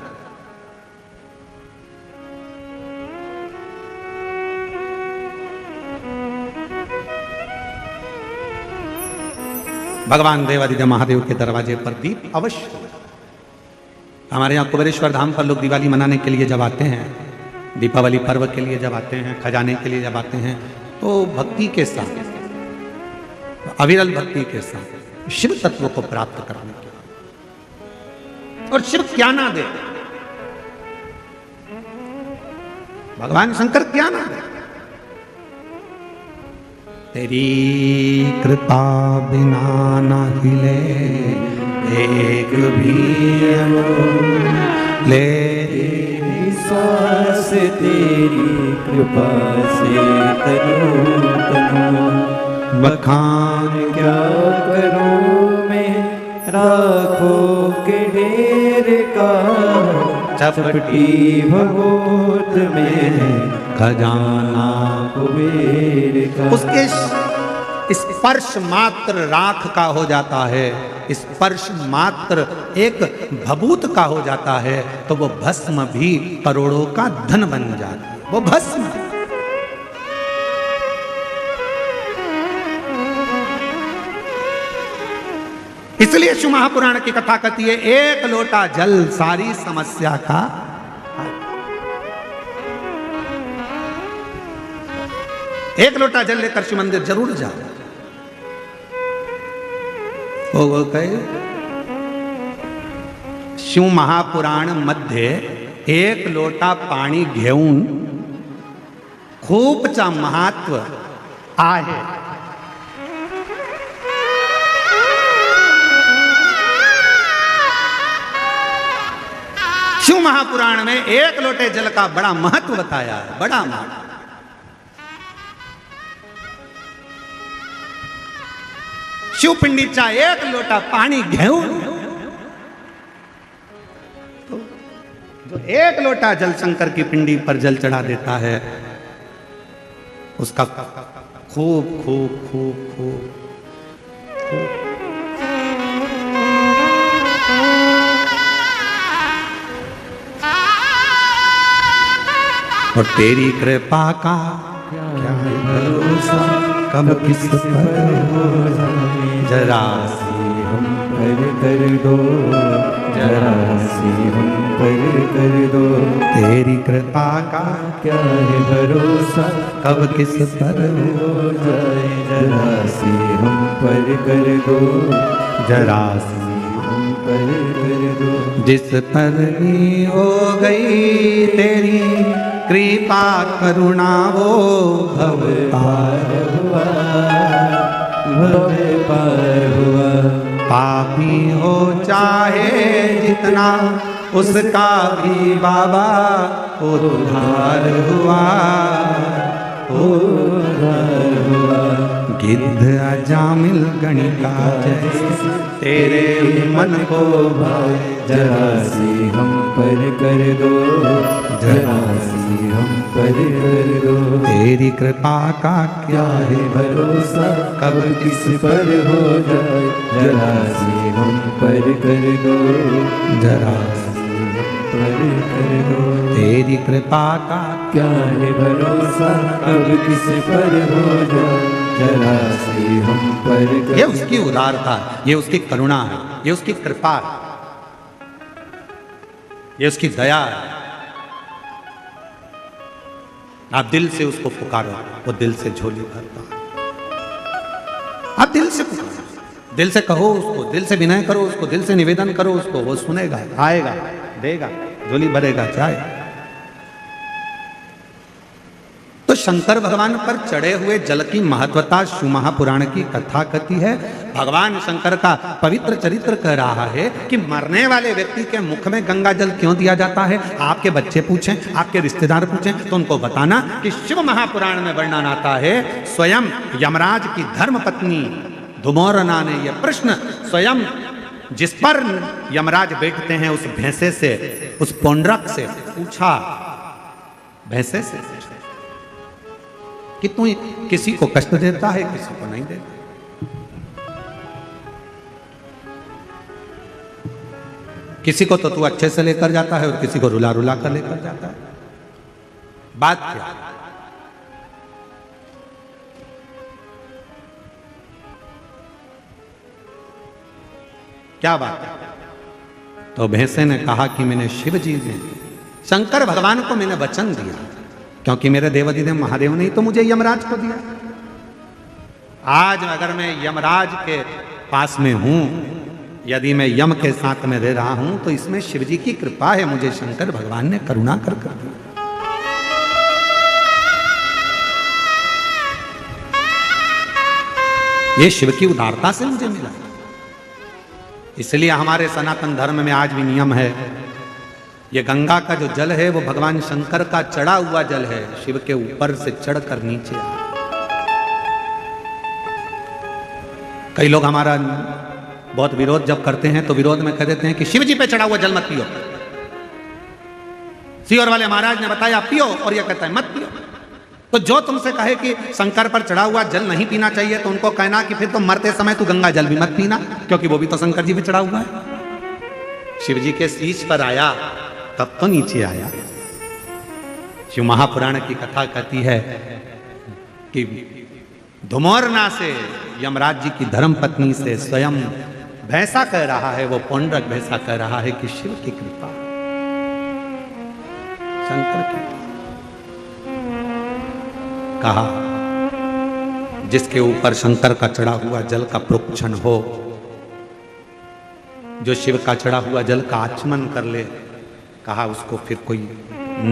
भगवान देवादिदेव महादेव के दरवाजे पर दीप अवश्य। हमारे यहाँ कुबेरेश्वर धाम पर लोग दिवाली मनाने के लिए जब आते हैं, दीपावली पर्व के लिए जब आते हैं, खजाने के लिए जब आते हैं, तो भक्ति के साथ, अविरल भक्ति के साथ शिव तत्व को प्राप्त करने के लिए। और शिव क्या ना दे, भगवान शंकर क्या ना दे, तेरी कृपा बिना न हिले एक भी ले, सांस तेरी कृपा से तनु बखान क्या करूं मैं, राखों के ढेर का चपटी भगोत में खजाना कुबेर का। उसके स्पर्श मात्र राख का हो जाता है, स्पर्श मात्र एक भभूत का हो जाता है, तो वो भस्म भी करोड़ों का धन बन जाता है, वो भस्म। इसलिए शिव महापुराण की कथा कहती है एक लोटा जल सारी समस्या का। एक लोटा जल लेकर शिव मंदिर जरूर जाओ। वो कहे शिव महापुराण मध्ये एक लोटा पाणी घेऊन खूपचा महत्व आहे। शिव महापुराण में एक लोटे जल का बड़ा महत्व बताया है, बड़ा महत्व। शिवपिंडीचा एक लोटा पाणी घेऊन, तो जो एक लोटा जल शंकर की पिंडी पर जल चढ़ा देता है उसका खूब खूब खूब खूब और तेरी कृपा का क्या है भरोसा, कब किस पर हो जाए, जरा सी हम पर कर दो, जरा सी हम पर कर दो। तेरी कृपा का क्या है भरोसा, कब किस पर हो जाए, जरा सी हम पर कर दो, जरा सी हम पर कर दो। जिस पर भी हो गई तेरी कृपा करुणा वो भव पार हुआ, भव पार हुआ। पापी हो चाहे जितना उसका भी बाबा उद्धार हुआ, उद्धार हुआ। गिद्ध अजामिल गणिका जैसे तेरे मन को भाए, जरा सी हम पर कर दो, जरा सी हम पर कर दो। तेरी कृपा का क्या है भरोसा, कब किस पर हो जाए, जरा सी हम पर कर दो, जरा सी हम पर कर दो। तेरी कृपा का क्या है भरोसा, कब किस पर हो जाए, जरा सी हम पर कर। ये उसकी उदारता, ये उसकी करुणा है, ये उसकी कृपा है, ये उसकी दया है। आप दिल से उसको पुकारो, वो दिल से झोली भरता है। आप दिल से पुकारो, दिल से कहो उसको, दिल से विनय करो उसको, दिल से निवेदन करो उसको, वो सुनेगा, आएगा, देगा, झोली भरेगा, जाएगा। तो शंकर भगवान पर चढ़े हुए जल की महत्वता शिव महापुराण की कथा कहती है। भगवान शंकर का पवित्र चरित्र कह रहा है कि मरने वाले व्यक्ति के मुख में गंगा जल क्यों दिया जाता है। आपके बच्चे पूछें, आपके रिश्तेदार पूछें तो उनको बताना कि शिव महापुराण में वर्णन आता है, स्वयं यमराज की धर्म पत्नी धुमोरना ने यह प्रश्न स्वयं जिस पर यमराज बैठते हैं उस भैंसे से, उस पौंड्रक से पूछा, भैंसे से कि तू किसी को कष्ट देता है, किसी को नहीं देता। किसी को तो तू अच्छे से लेकर जाता है और किसी को रुला रुला कर लेकर जाता है। बात क्या? क्या बात है? तो भैंसे ने कहा कि मैंने शिव जी ने, शंकर भगवान को मैंने वचन दिया, क्योंकि मेरे देवाधिदेव महादेव ने तो मुझे यमराज को दिया। आज अगर मैं यमराज के पास में हूं, यदि मैं यम के साथ में रह रहा हूं, तो इसमें शिव जी की कृपा है, मुझे शंकर भगवान ने करुणा कर दिया। ये शिव की उदारता से मुझे मिला। इसलिए हमारे सनातन धर्म में आज भी नियम है, ये गंगा का जो जल है वो भगवान शंकर का चढ़ा हुआ जल है, शिव के ऊपर से चढ़कर नीचे आ। कई लोग हमारा बहुत विरोध जब करते हैं तो विरोध में कह देते हैं कि शिव जी पे चढ़ा हुआ जल मत पियो। सीहोर वाले महाराज ने बताया पियो, और यह कहता है मत पियो। तो जो तुमसे कहे कि शंकर पर चढ़ा हुआ जल नहीं पीना चाहिए, तो उनको कहना कि फिर तो मरते समय तू गंगा जल भी मत पीना, क्योंकि वो भी तो शंकर जी पे चढ़ा हुआ है। शिव जी के शीश पर आया तब तो नीचे आया। शिव महापुराण की कथा कहती है कि धुमोरना से, यमराज जी की धर्म पत्नी से स्वयं भैंसा कह रहा है, वो पौंड्रक भैंसा कह रहा है कि शिव की कृपा, शंकर की। कहा जिसके ऊपर शंकर का चढ़ा हुआ जल का प्रोक्षण हो, जो शिव का चढ़ा हुआ जल का आचमन कर ले, कहा उसको फिर कोई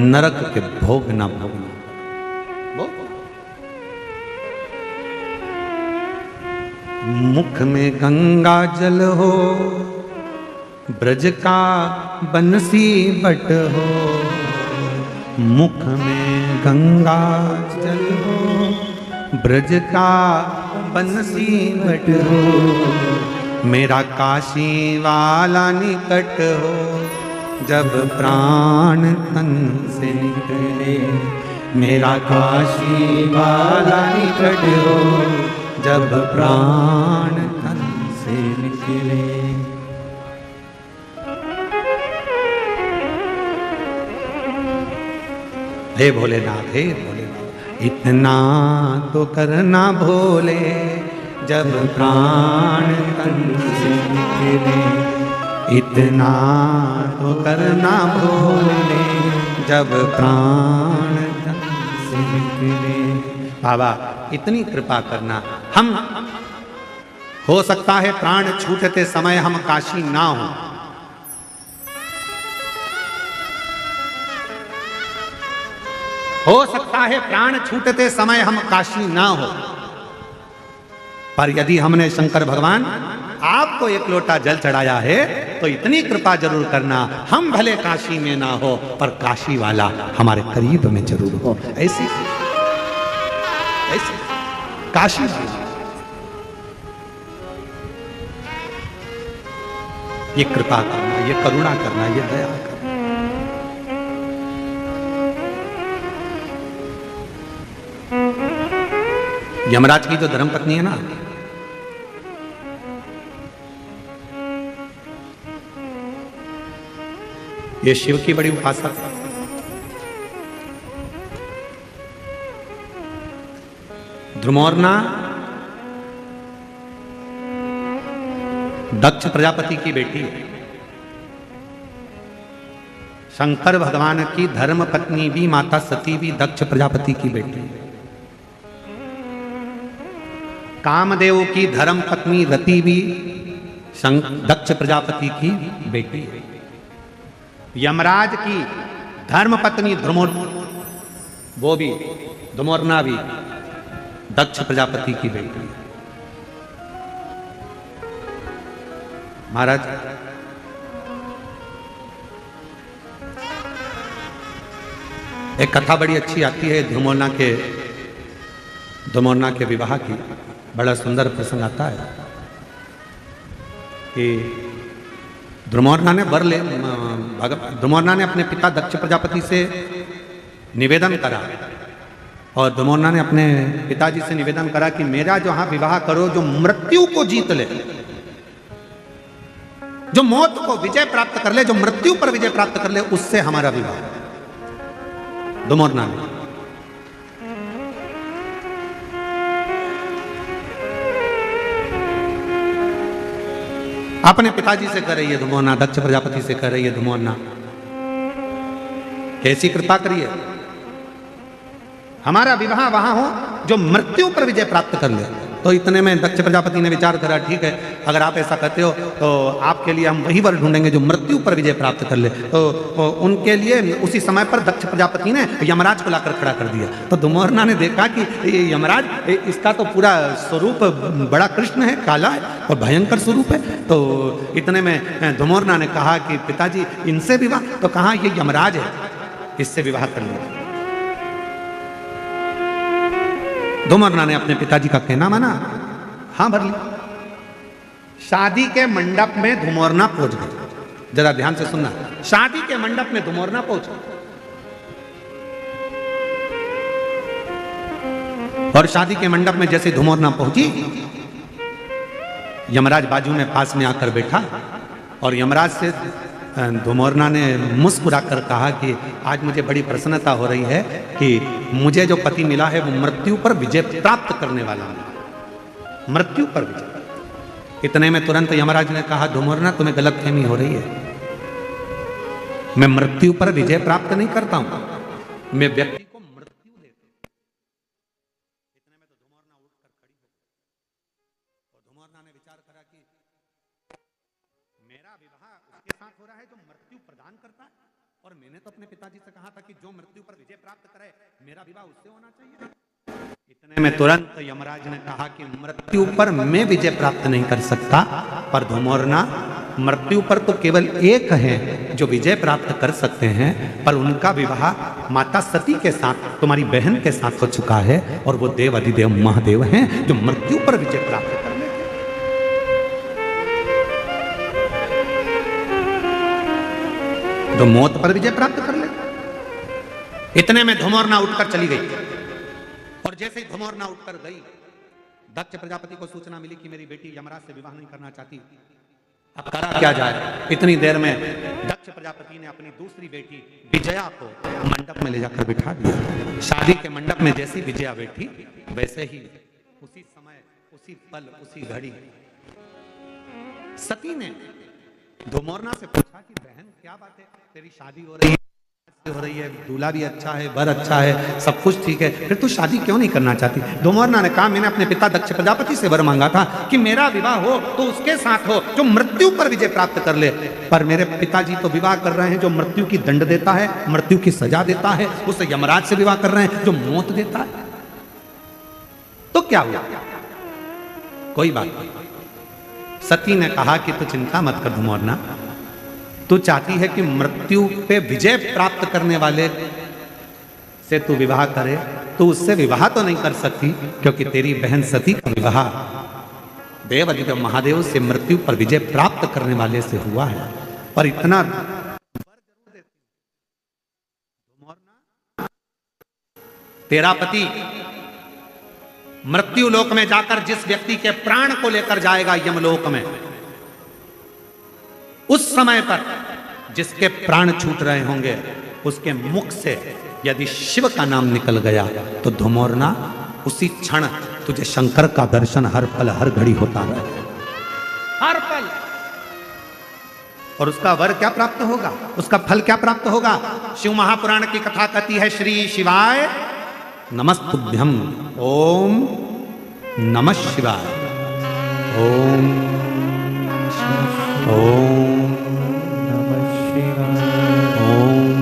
नरक के भोग ना भोगना। मुख में गंगा जल हो, ब्रज का बंसी बट हो। मुख में गंगा जल हो, ब्रज का बंसी बट हो। मेरा काशी वाला निकट हो, जब प्राण तन से निकले। मेरा काशी वाला निकट हो, जब प्राण तन से निकले। हे भोलेनाथ, हे भोलेनाथ, इतना तो करना भोले, जब प्राण तन से निकले। इतना तो करना भोले, जब प्राण तन से निकले। बाबा इतनी कृपा करना। हम हो सकता है प्राण छूटते समय हम काशी ना हो, हो सकता है प्राण छूटते समय हम काशी ना हो, पर यदि हमने शंकर भगवान आपको एक लोटा जल चढ़ाया है तो इतनी कृपा जरूर करना, हम भले काशी में ना हो पर काशी वाला हमारे करीब में जरूर हो। ऐसी ऐसी काशी ये कृपा करना, ये करुणा करना, ये दया करना। यमराज की जो धर्मपत्नी है ना, ये शिव की बड़ी उपासक है। ध्रुमोर्ना दक्ष प्रजापति की बेटी है। शंकर भगवान की धर्म पत्नी भी, माता सती भी दक्ष प्रजापति की बेटी है। कामदेव की धर्म पत्नी रति भी दक्ष प्रजापति की बेटी है। यमराज की धर्म पत्नी वो भी ध्रुमोर्ना भी दक्ष प्रजापति की बेटी है। महाराज एक कथा बड़ी अच्छी आती है ध्रुमोर्ना के विवाह की। बड़ा सुंदर प्रसंग आता है कि ध्रुमोर्ना ने अपने पिता दक्ष प्रजापति से निवेदन करा, और ध्रुमोर्ना ने अपने पिताजी से निवेदन करा कि मेरा जो हाँ विवाह करो, जो मृत्यु को जीत ले, जो मौत को विजय प्राप्त कर ले, जो मृत्यु पर विजय प्राप्त कर ले, उससे हमारा विवाह। ध्रुमोर्ना ने अपने पिताजी से कर रही है ध्रुमोर्ना, दक्ष प्रजापति से कर रही है ध्रुमोर्ना, कैसी कृपा करिए, हमारा विवाह वहां हो जो मृत्यु पर विजय प्राप्त कर ले। तो इतने में दक्ष प्रजापति ने विचार करा, ठीक है, अगर आप ऐसा कहते हो तो आपके लिए हम वही वर ढूंढेंगे जो मृत्यु पर विजय प्राप्त कर ले। तो उनके लिए उसी समय पर दक्ष प्रजापति ने यमराज को लाकर खड़ा कर दिया। तो ध्रुमोर्ना ने देखा कि यमराज, इसका तो पूरा स्वरूप बड़ा कृष्ण है, काला है और भयंकर स्वरूप है। तो इतने में ध्रुमोर्ना ने कहा कि पिताजी इनसे विवाह, तो कहा ये यमराज है, इससे विवाह कर लो। ध्रुमोर्ना ने अपने पिताजी का कहना माना, हाँ भर ली। शादी के मंडप में ध्रुमोर्ना पहुंच गई। जरा ध्यान से सुनना, शादी के मंडप में ध्रुमोर्ना पहुंच गई, और शादी के मंडप में जैसे ध्रुमोर्ना पहुंची, यमराज बाजू में पास में आकर बैठा, और यमराज से ध्रुमोर्ना ने मुस्कुराकर कहा कि आज मुझे बड़ी प्रसन्नता हो रही है कि मुझे जो पति मिला है वो मृत्यु पर विजय प्राप्त करने वाला है, मृत्यु पर विजय। इतने में तुरंत यमराज ने कहा, ध्रुमोर्ना तुम्हें गलतफहमी हो रही है, मैं मृत्यु पर विजय प्राप्त नहीं करता हूं, मैं व्यक्ति को मृत्यु देता हूं। इतने में तो ध्रुमोर्ना उठकर खड़ी और मैंने तो अपने पिताजी से कहा था कि जो मृत्यु पर विजय प्राप्त करे मेरा विवाह उससे होना चाहिए। इतने में तुरंत यमराज ने कहा कि मृत्यु पर मैं विजय प्राप्त नहीं कर सकता, पर धुमोरना मृत्यु पर तो केवल एक है जो विजय प्राप्त कर सकते हैं, पर उनका विवाह माता सती के साथ, तुम्हारी बहन के साथ हो चुका है, और वो देव अधिदेव महादेव हैं जो मृत्यु पर विजय प्राप्त कर लेते। तो मौत पर विजय प्राप्त कर लेते। इतने में धुमोरना उठकर चली गई, और जैसे ही धुमोरना उठकर गई, दक्ष प्रजापति को सूचना मिली कि मेरी बेटी यमराज से विवाह नहीं करना चाहती, अब करा क्या जाए। इतनी देर में दक्ष प्रजापति ने अपनी दूसरी बेटी विजया को मंडप में ले जाकर बिठा दिया। शादी के मंडप में जैसी विजया बैठी, वैसे ही उसी समय, उसी पल, उसी घड़ी सती ने धुमोरना से पूछा कि बहन क्या बात है, तेरी शादी हो रही है, दूल्हा भी अच्छा है, वर अच्छा है, सब कुछ ठीक है, फिर तू शादी क्यों नहीं करना चाहती। धुमोरना ने कहा मैंने अपने पिता दक्ष प्रजापति से वर मांगा था कि मेरा विवाह हो तो उसके साथ हो जो मृत्यु पर विजय प्राप्त कर ले, पर मेरे पिताजी तो विवाह कर रहे हैं जो मृत्यु की दंड देता है, मृत्यु की सजा देता है, उसे यमराज से विवाह कर रहे हैं जो मौत देता है। तो क्या हुआ, कोई बात नहीं। सती ने कहा कि तू चिंता मत कर धुमोरना, तू चाहती है कि मृत्यु पे विजय प्राप्त करने वाले से तू विवाह करे, तो उससे विवाह तो नहीं कर सकती, क्योंकि तेरी बहन सती का विवाह देव अधिदेव महादेव से मृत्यु पर विजय प्राप्त करने वाले से हुआ है। पर इतना तेरा पति मृत्यु लोक में जाकर जिस व्यक्ति के प्राण को लेकर जाएगा यमलोक में, उस समय पर जिसके प्राण छूट रहे होंगे उसके मुख से यदि शिव का नाम निकल गया तो धुमोरना उसी क्षण तुझे शंकर का दर्शन हर पल हर घड़ी होता रहे, हर पल। और उसका वर क्या प्राप्त होगा, उसका फल क्या प्राप्त होगा। शिव महापुराण की कथा कहती है श्री शिवाय नमस्तुभ्यम, ओम नमः शिवाय, ओम ओम नमः शिवाय, ओम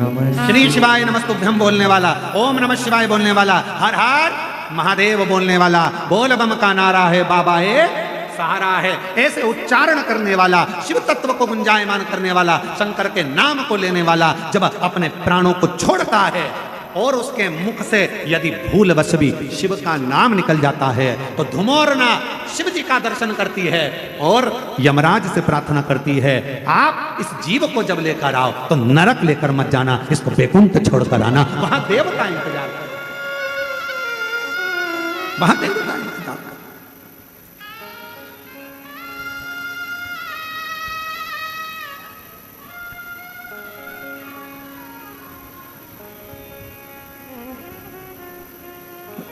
नमः श्री शिवाय नमस्तुभ्यम बोलने वाला, ओम नमः शिवाय बोलने वाला, हर हर महादेव बोलने वाला, बोल बम का नारा है बाबा है सहारा है, ऐसे उच्चारण करने वाला, शिव तत्व को गुंजायमान करने वाला, शंकर के नाम को लेने वाला जब अपने प्राणों को छोड़ता है और उसके मुख से यदि भूलवश भी शिव का नाम निकल जाता है तो धुमोरना शिव जी का दर्शन करती है और यमराज से प्रार्थना करती है, आप इस जीव को जब लेकर आओ तो नरक लेकर मत जाना, इसको बैकुंठ छोड़कर आना, वहां देव का इंतजार करो, वहां देव का इंतजार करो।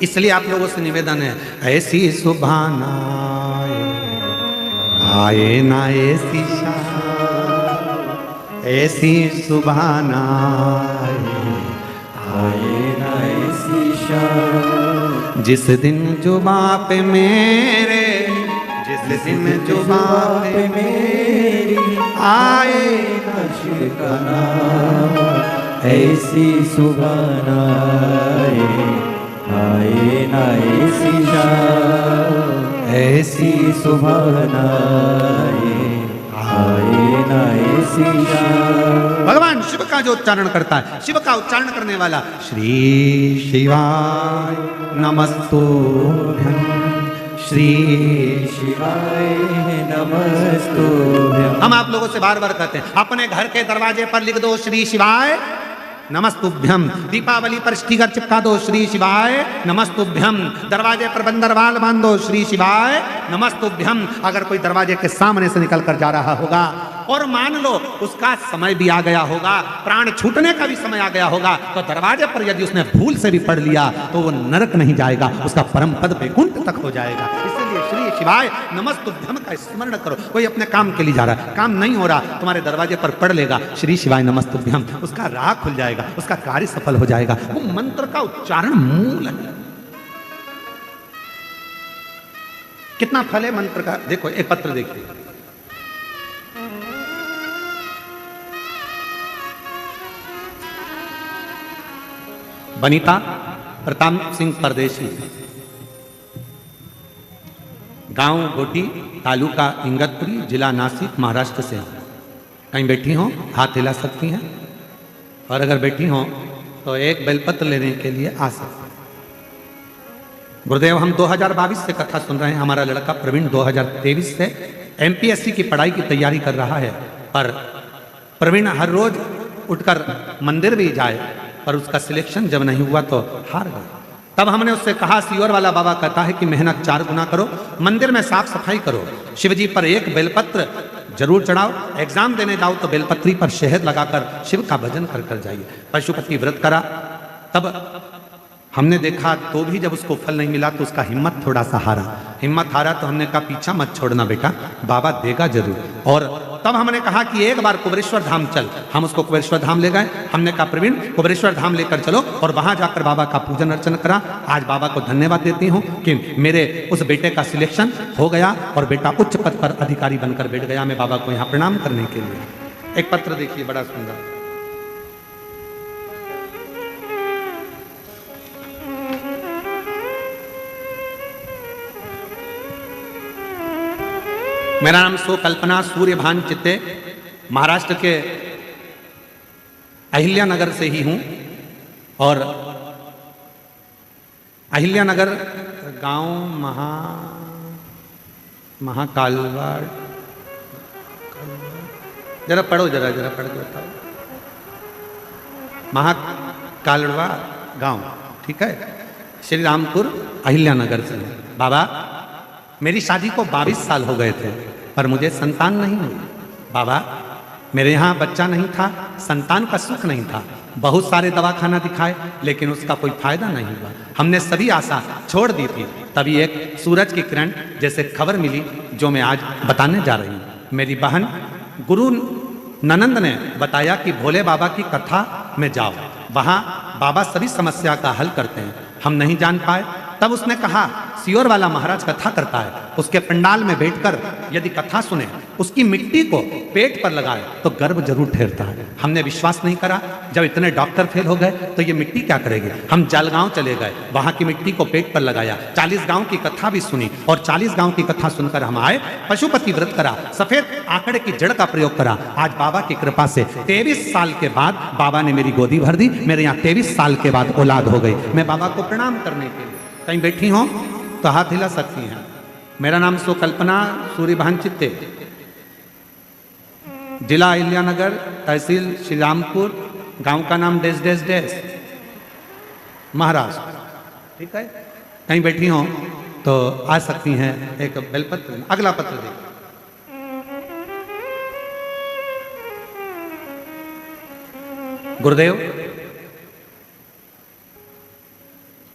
इसलिए आप लोगों से निवेदन है, ऐसी सुभाना आए ना ऐसी ऐसी सुभाना आए ना ऐसी जिस दिन जुबा पे मेरे, जिस दिन जुबा पे मेरी आए ना शिव का नाम, ऐसी सुभाना आए ना ऐसी ऐसी सुभाना आए ना ऐसी। भगवान शिव का जो उच्चारण करता है, शिव का उच्चारण करने वाला, श्री शिवाय नमस्तुभ्यं, श्री शिवाय नमस्तुभ्यं। हम आप लोगों से बार बार कहते हैं, अपने घर के दरवाजे पर लिख दो श्री शिवाय नमस्तुभ्यम, दीपावली पर स्टिकर चिपका दो श्री शिवाय नमस्तुभ्यम, दरवाजे पर बंदरवाल बांध दो श्री शिवाय नमस्तुभ्यम। अगर कोई दरवाजे के सामने से निकल कर जा रहा होगा और मान लो उसका समय भी आ गया होगा, प्राण छूटने का भी समय आ गया होगा, तो दरवाजे पर यदि उसने भूल से भी पढ़ लिया तो वो नरक नहीं जाएगा, उसका परम पद वैकुंठ तक हो जाएगा। इसलिए श्री शिवाय नमस्तुभ्यम का स्मरण करो। कोई अपने काम के लिए जा रहा है, काम नहीं हो रहा, तुम्हारे दरवाजे पर पढ़ लेगा श्री शिवाय नमस्तुभ्यम, उसका राह खुल जाएगा, उसका कार्य सफल हो जाएगा। वो मंत्र का उच्चारण मूल है। कितना फल है मंत्र का, देखो एक पत्र देखिए, वनिता प्रताप सिंह परदेशी, गांव गोटी, तालुका इंगतपुरी, जिला नासिक, महाराष्ट्र से। कहीं बैठी हो हाथ हिला सकती हैं, और अगर बैठी हो तो एक बेलपत्र लेने के लिए आ सकते हैं। गुरुदेव, हम 2022 से कथा सुन रहे हैं। हमारा लड़का प्रवीण 2023 से एमपीएससी की पढ़ाई की तैयारी कर रहा है, पर प्रवीण हर रोज उठकर मंदिर भी जाए, पर उसका सिलेक्शन जब नहीं हुआ तो हार गया। तब हमने उससे कहा, सीवर वाला बाबा कहता है कि मेहनत 4 गुना करो, मंदिर में साफ सफाई करो, शिव जी पर एक बेलपत्र जरूर चढ़ाओ, एग्जाम देने जाओ तो बेलपत्री पर शहद लगाकर शिव का भजन कर कर जाइए। पशुपति व्रत करा, तब हमने देखा तो भी जब उसको फल नहीं मिला तो उसका हिम्मत थोड़ा सा हारा। हिम्मत हारा तो हमने कहा पीछा मत छोड़ना बेटा, बाबा देगा जरूर। और तब हमने कहा कि एक बार कुबेरेश्वर धाम चल। हम उसको कुबेरेश्वर धाम ले गए। हमने कहा प्रवीण कुबेरेश्वर धाम लेकर चलो, और वहां जाकर बाबा का पूजन अर्चन करा। आज बाबा को धन्यवाद देती हूँ कि मेरे उस बेटे का सिलेक्शन हो गया और बेटा उच्च पद पर अधिकारी बनकर बैठ गया। मैं बाबा को यहाँ प्रणाम करने के लिए। एक पत्र देखिए, बड़ा सुंदर। मेरा नाम सो कल्पना सूर्यभान चित्ते, महाराष्ट्र के अहिल्या नगर से ही हूँ। और अहिल्या नगर गांव महाकालवाड़, जरा पढ़ो, जरा पढ़ के बताओ। महाकालवा गांव, ठीक है, श्री रामपुर अहिल्या नगर से। बाबा, मेरी शादी को 22 साल हो गए थे, पर मुझे संतान नहीं हुई। बाबा, मेरे यहाँ बच्चा नहीं था, संतान का सुख नहीं था। बहुत सारे दवाखाना दिखाए, लेकिन उसका कोई फायदा नहीं हुआ। हमने सभी आशा छोड़ दी थी। तभी एक सूरज की किरण जैसे खबर मिली, जो मैं आज बताने जा रही हूँ। मेरी बहन गुरु ननंद ने बताया कि भोले बाबा की कथा में जाओ, वहाँ बाबा सभी समस्या का हल करते हैं। हम नहीं जान पाए। तब उसने कहा, सियोर वाला महाराज कथा करता है, उसके पंडाल में बैठकर यदि कथा सुने, उसकी मिट्टी को पेट पर लगाए तो गर्भ जरूर ठहरता है। हमने विश्वास नहीं करा। जब इतने डॉक्टर फेल हो गए तो ये मिट्टी क्या करेगी। हम जलगांव चले गए, वहां की मिट्टी को पेट पर लगाया, 40 गांव की कथा भी सुनी, और 40 गांव की कथा सुनकर हम आए। पशुपति व्रत करा, सफेद आंकड़े की जड़ का प्रयोग करा। आज बाबा की कृपा से 23 साल के बाद बाबा ने मेरी गोदी भर दी। मेरे यहाँ 23 साल के बाद औलाद हो गई। मैं बाबा को प्रणाम करने के लिए, कहीं बैठी हो तो हाथ हिला सकती हैं। मेरा नाम सो कल्पना सूर्यभान चित्ते, जिला अहिल्या नगर, तहसील श्री रामपुर, गांव का नाम डेस डेस डेस, महाराष्ट्र, ठीक है। कहीं बैठी हो तो आ सकती हैं। एक बेलपत्र। अगला पत्र देखिए। गुरुदेव,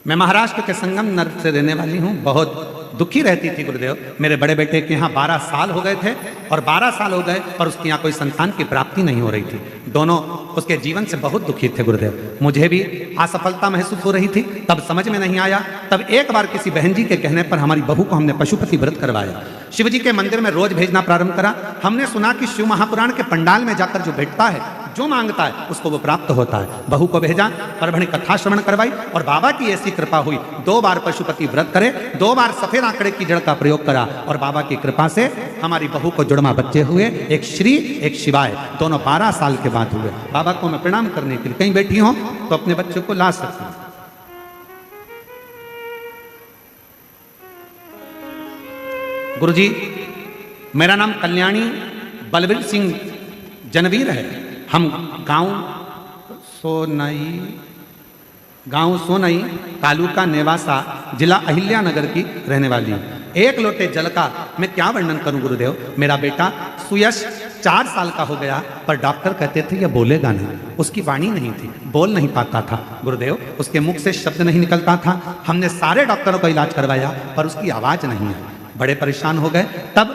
मैं महाराष्ट्र के संगम नगर से रहने वाली हूँ। बहुत दुखी रहती थी गुरुदेव। मेरे बड़े बेटे के यहाँ 12 साल हो गए थे, और 12 साल हो गए पर उसके यहाँ कोई संतान की प्राप्ति नहीं हो रही थी। दोनों उसके जीवन से बहुत दुखी थे गुरुदेव। मुझे भी असफलता महसूस हो रही थी। तब समझ में नहीं आया। तब एक बार किसी बहन जी के कहने पर हमारी बहू को हमने पशुपति व्रत करवाया। शिव जी के मंदिर में रोज भेजना प्रारंभ करा। हमने सुना कि शिव महापुराण के पंडाल में जाकर जो बैठता है, जो मांगता है, उसको वो प्राप्त होता है। बहू को भेजा, परभणी कथा श्रवण करवाई, और बाबा की ऐसी कृपा हुई, 2 बार पशुपति व्रत करे, 2 बार सफेद आंकड़े की जड़ का प्रयोग करा, और बाबा की कृपा से हमारी बहू को जुड़वा बच्चे हुए, एक श्री एक शिवाय, दोनों 12 साल के बाद हुए। बाबा को मैं प्रणाम करने के लिए, कहीं बैठी हो तो अपने बच्चों को ला सकती हूँ। गुरुजी, मेरा नाम कल्याणी बलबीर सिंह जनवीर है। हम गांव सोनई, तालुका नेवासा, जिला अहिल्या नगर की रहने वाली हूँ। 1 लोटे जल का मैं क्या वर्णन करूं गुरुदेव। मेरा बेटा सुयश 4 साल का हो गया, पर डॉक्टर कहते थे यह बोलेगा नहीं। उसकी वाणी नहीं थी, बोल नहीं पाता था गुरुदेव, उसके मुख से शब्द नहीं निकलता था। हमने सारे डॉक्टरों का इलाज करवाया, पर उसकी आवाज नहीं आई। बड़े परेशान हो गए। तब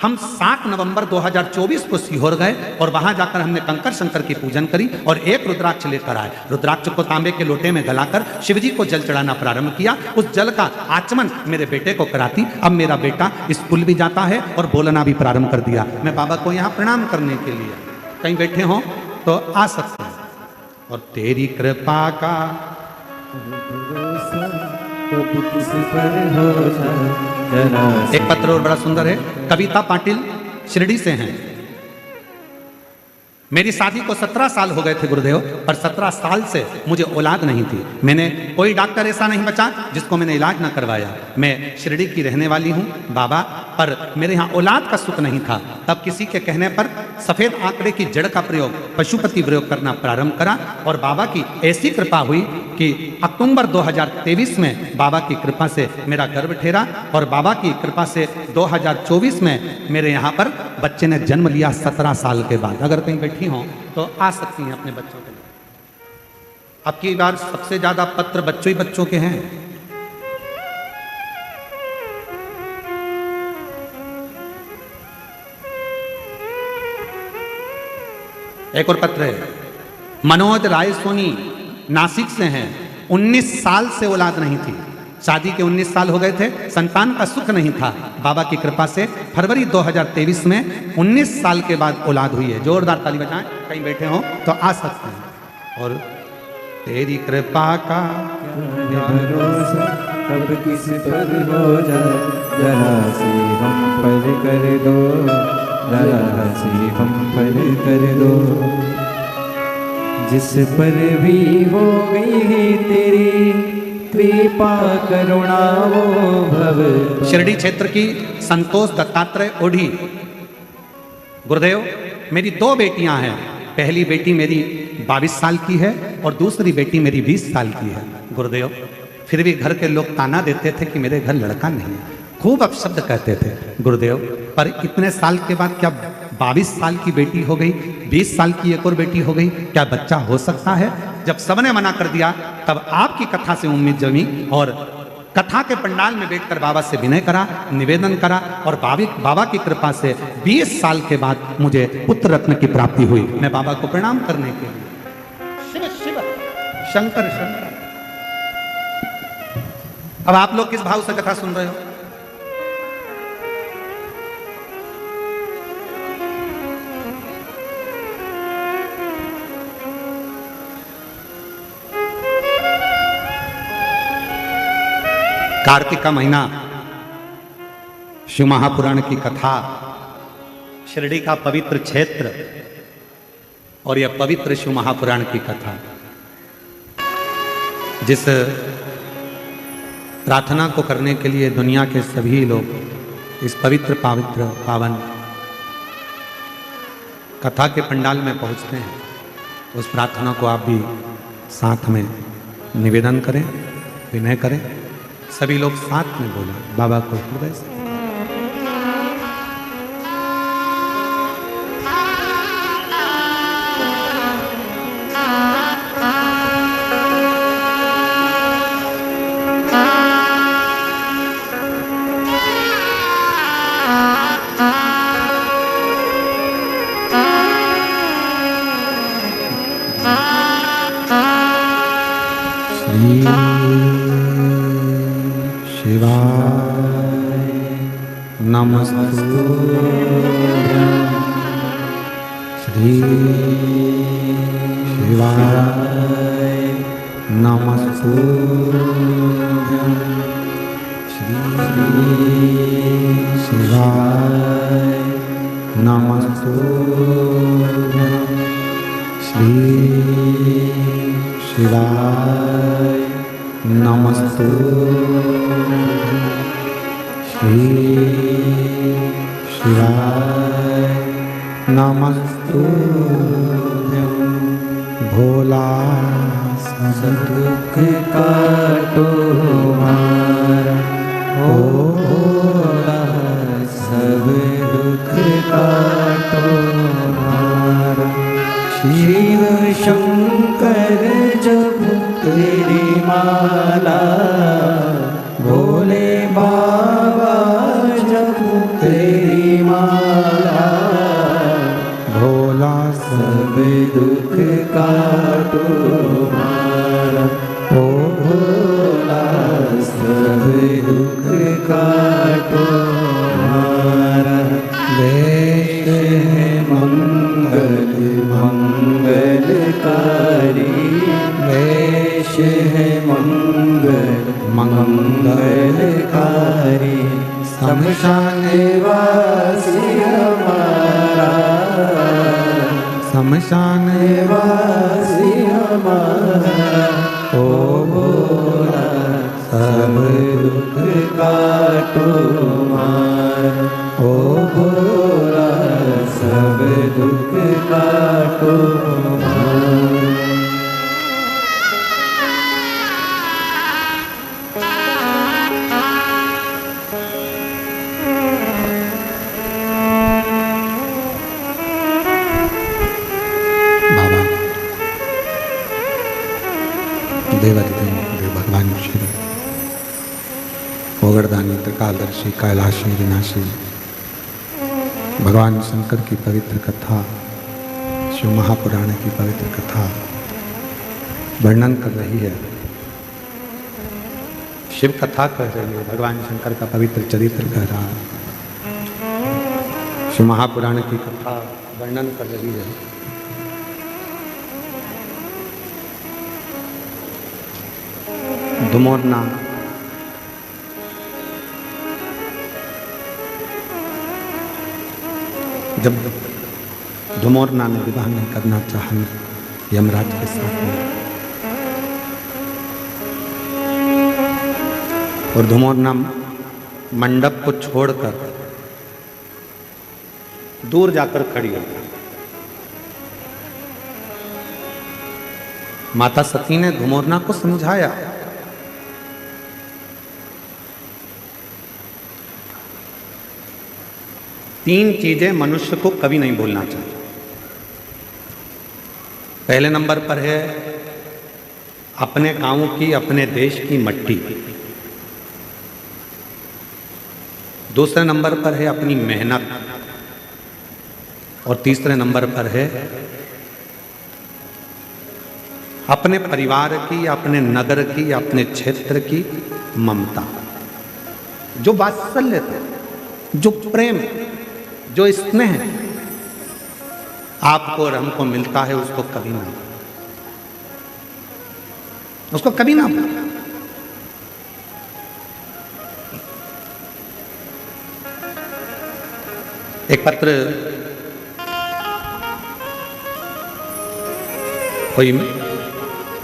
हम 7 नवंबर 2024 को सीहोर गए, और वहां जाकर हमने कंकर शंकर की पूजन करी, और 1 रुद्राक्ष लेकर आए। रुद्राक्ष को तांबे के लोटे में गलाकर शिवजी को जल चढ़ाना प्रारंभ किया। उस जल का आचमन मेरे बेटे को कराती। अब मेरा बेटा स्कूल भी जाता है और बोलना भी प्रारंभ कर दिया। मैं बाबा को यहाँ प्रणाम करने के लिए, कहीं बैठे हो तो आ सकते हैं। और तेरी कृपा का भरोसा कब किस पर हो जाए जरा सी। एक पत्र और बड़ा सुंदर है, कविता पाटिल शिरडी से हैं। मेरी शादी को 17 साल हो गए थे गुरुदेव, पर 17 साल से मुझे औलाद नहीं थी। मैंने कोई डॉक्टर ऐसा नहीं बचा जिसको मैंने इलाज ना करवाया। मैं शिरडी की रहने वाली हूँ बाबा, पर मेरे यहाँ औलाद का सुख नहीं था। तब किसी के कहने पर सफ़ेद आंकड़े की जड़ का प्रयोग पशुपति प्रयोग करना प्रारंभ करा और बाबा की ऐसी कृपा हुई कि अक्टूबर 2023 में बाबा की कृपा से मेरा गर्भ ठहरा और बाबा की कृपा से 2024 में मेरे यहाँ पर बच्चे ने जन्म लिया 17 साल के बाद। अगर कहीं बैठी हों तो आ सकती हैं अपने बच्चों के लिए। अब की बार सबसे ज्यादा पत्र बच्चों ही बच्चों के हैं। एक और पत्र है, मनोज राय सोनी नासिक से हैं। 19 साल से औलाद नहीं थी, शादी के 19 साल हो गए थे, संतान का सुख नहीं था। बाबा की कृपा से फरवरी 2023 में 19 साल के बाद औलाद हुई है। जोरदार ताली बजाएं, कहीं बैठे हो तो आ सकते हैं। और तेरी कृपा का भरोसा कब किस पर हो जाए जरा सी हम पर कर दो, जरा सी हम पर कर दो। जिस पर भी हो गई है तेरी कृपा करुणा वो भव। शिरडी क्षेत्र की संतोष दत्तात्रेय ओढ़ी। गुरुदेव, मेरी 2 बेटियां हैं। पहली बेटी मेरी 22 साल की है और दूसरी बेटी मेरी 20 साल की है। गुरुदेव, फिर भी घर के लोग ताना देते थे कि मेरे घर लड़का नहीं है, खूब अपशब्द कहते थे। गुरुदेव, पर इतने साल के बाद क्या 22 साल की बेटी हो गई, 20 साल की एक और बेटी हो गई, क्या बच्चा हो सकता है? जब सबने मना कर दिया तब आपकी कथा से उम्मीद जमी और कथा के पंडाल में बैठकर बाबा से विनय करा, निवेदन करा और बाबा की कृपा से 20 साल के बाद मुझे पुत्र रत्न की प्राप्ति हुई। मैं बाबा को प्रणाम करने के लिए शिव शिव शंकर शंकर। अब आप लोग किस भाव से कथा सुन रहे हो? कार्तिक का महीना, शिव महापुराण की कथा, शिरडी का पवित्र क्षेत्र और यह पवित्र शिव महापुराण की कथा, जिस प्रार्थना को करने के लिए दुनिया के सभी लोग इस पवित्र पावन कथा के पंडाल में पहुंचते हैं, उस प्रार्थना को आप भी साथ में निवेदन करें, विनय करें। सभी लोग साथ में बोलें बाबा को हृदय से। श्री शिवाय नमस्तुभ्यं, श्री शिवाय नमस्तुभ्यं, श्री शिवाय नमस्तुभ्यं, श्री शिवाय नमस्तुभ्यं। भोला सब दुख काटो हमारा, ओ भोला सब दुख काटो हमारा। शिव शंकर जप तेरी माला, भोले बाबा जप तेरी माला। भोला सब दुख काटो हमारा, ओ भोला सब दुख काटो हमारा। देश है मंगल मंगलकारी, देश है मंगल मंगलकारी, शमशान वासी हमारा, शमशान वासी हमारा, ओ भोला सब दुख काटो मार, ओ भोला सब दुख काटो मार। देवादिदेव भगवान श्री ओगरदानी त्रिकालदर्शी कैलाशी विनाशी भगवान शंकर की पवित्र कथा, शिव महापुराण की पवित्र कथा वर्णन कर रही है, शिव कथा कह रही है, भगवान शंकर का पवित्र चरित्र कह रहा है, शिव महापुराण की कथा वर्णन कर रही है। धुमोरना जब धुमोरना ने विवाह नहीं करना चाहा यमराज के साथ में, और धुमोरना मंडप को छोड़कर दूर जाकर खड़ी हो, माता सती ने धुमोरना को समझाया, तीन चीजें मनुष्य को कभी नहीं भूलना चाहिए। पहले नंबर पर है अपने गांव की, अपने देश की मट्टी। दूसरे नंबर पर है अपनी मेहनत, और तीसरे नंबर पर है अपने परिवार की, अपने नगर की, अपने क्षेत्र की ममता। जो वात्सल्य थे, जो प्रेम, जो स्नेह आपको और हमको मिलता है, उसको कभी ना भूलें। एक पत्र कोई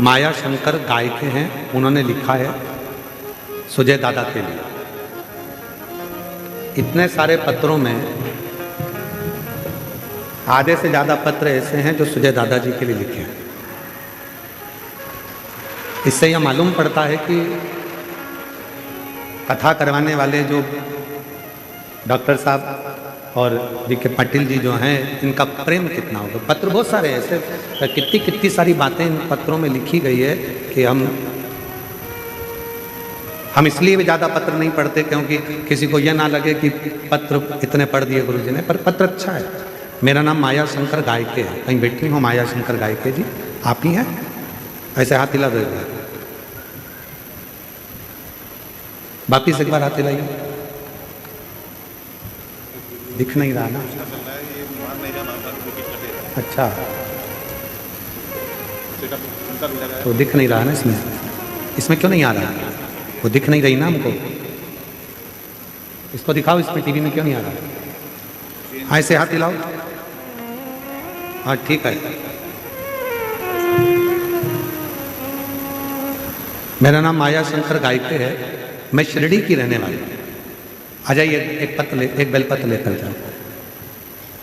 माया शंकर गायक हैं, उन्होंने लिखा है सुजय दादा के लिए। इतने सारे पत्रों में आधे से ज़्यादा पत्र ऐसे हैं जो सुजय दादाजी के लिए लिखे हैं। इससे यह मालूम पड़ता है कि कथा करवाने वाले जो डॉक्टर साहब और वी.के. पाटिल जी जो हैं, इनका प्रेम कितना होगा। पत्र बहुत सारे ऐसे, कितनी सारी बातें इन पत्रों में लिखी गई है कि हम इसलिए भी ज़्यादा पत्र नहीं पढ़ते क्योंकि किसी को यह ना लगे कि पत्र इतने पढ़ दिए गुरुजी ने, पर पत्र अच्छा है। मेरा नाम माया शंकर गायके है, कहीं बैठी हूँ माया शंकर गायके जी, आप ही हैं? ऐसे हाथ हिला देगा, वापिस एक बार हाथ हिलाइए। दिख नहीं रहा ना? अच्छा, तो दिख नहीं रहा ना इसमें क्यों नहीं आ रहा? वो दिख नहीं रही ना हमको, इसको दिखाओ, इसमें टीवी में क्यों नहीं आ रहा? हाँ, ऐसे हाथ हिलाओ। हाँ ठीक है। मेरा नाम माया शंकर गायके है, मैं शिरडी की रहने वाली हूँ। आ जाइए, एक बेलपत्र लेकर जाओ।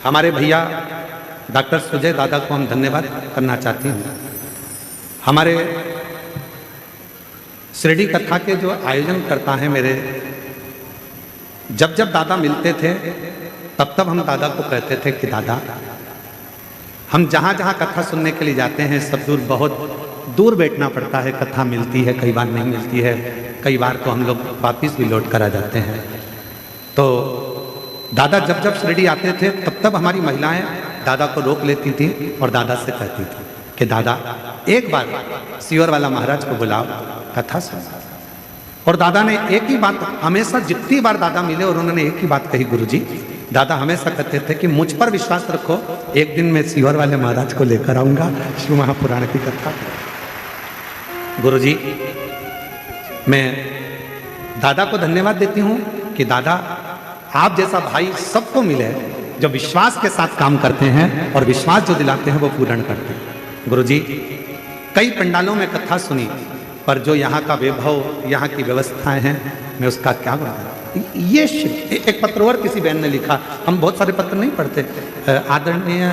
हमारे भैया डॉक्टर सुजय दादा को हम धन्यवाद करना चाहती हूँ। हमारे शिरडी कथा के जो आयोजन करता है मेरे, जब जब दादा मिलते थे तब तब हम दादा को कहते थे कि दादा, हम जहाँ जहाँ कथा सुनने के लिए जाते हैं सब दूर, बहुत दूर बैठना पड़ता है, कथा मिलती है, कई बार नहीं मिलती है, कई बार तो हम लोग वापिस भी लौट कर आ जाते हैं। तो दादा जब जब शिरडी आते थे तब तब हमारी महिलाएं दादा को रोक लेती थी और दादा से कहती थी कि दादा एक बार सीवर वाला महाराज को बुलाओ, कथा सुन। और दादा ने एक ही बात, हमेशा जितनी बार दादा मिले और उन्होंने एक ही बात कही, गुरुजी दादा हमेशा कहते थे कि मुझ पर विश्वास रखो, एक दिन मैं सीवर वाले महाराज को लेकर आऊँगा शिव महापुराण की कथा। गुरुजी, मैं दादा को धन्यवाद देती हूँ कि दादा आप जैसा भाई सबको मिले जो विश्वास के साथ काम करते हैं और विश्वास जो दिलाते हैं वो पूर्ण करते हैं। गुरुजी, कई पंडालों में कथा सुनी, पर जो यहाँ का वैभव, यहाँ की व्यवस्थाएं हैं, मैं उसका क्या बताऊं। ये एक पत्र और किसी बहन ने लिखा, हम बहुत सारे पत्र नहीं पढ़ते, आदरणीय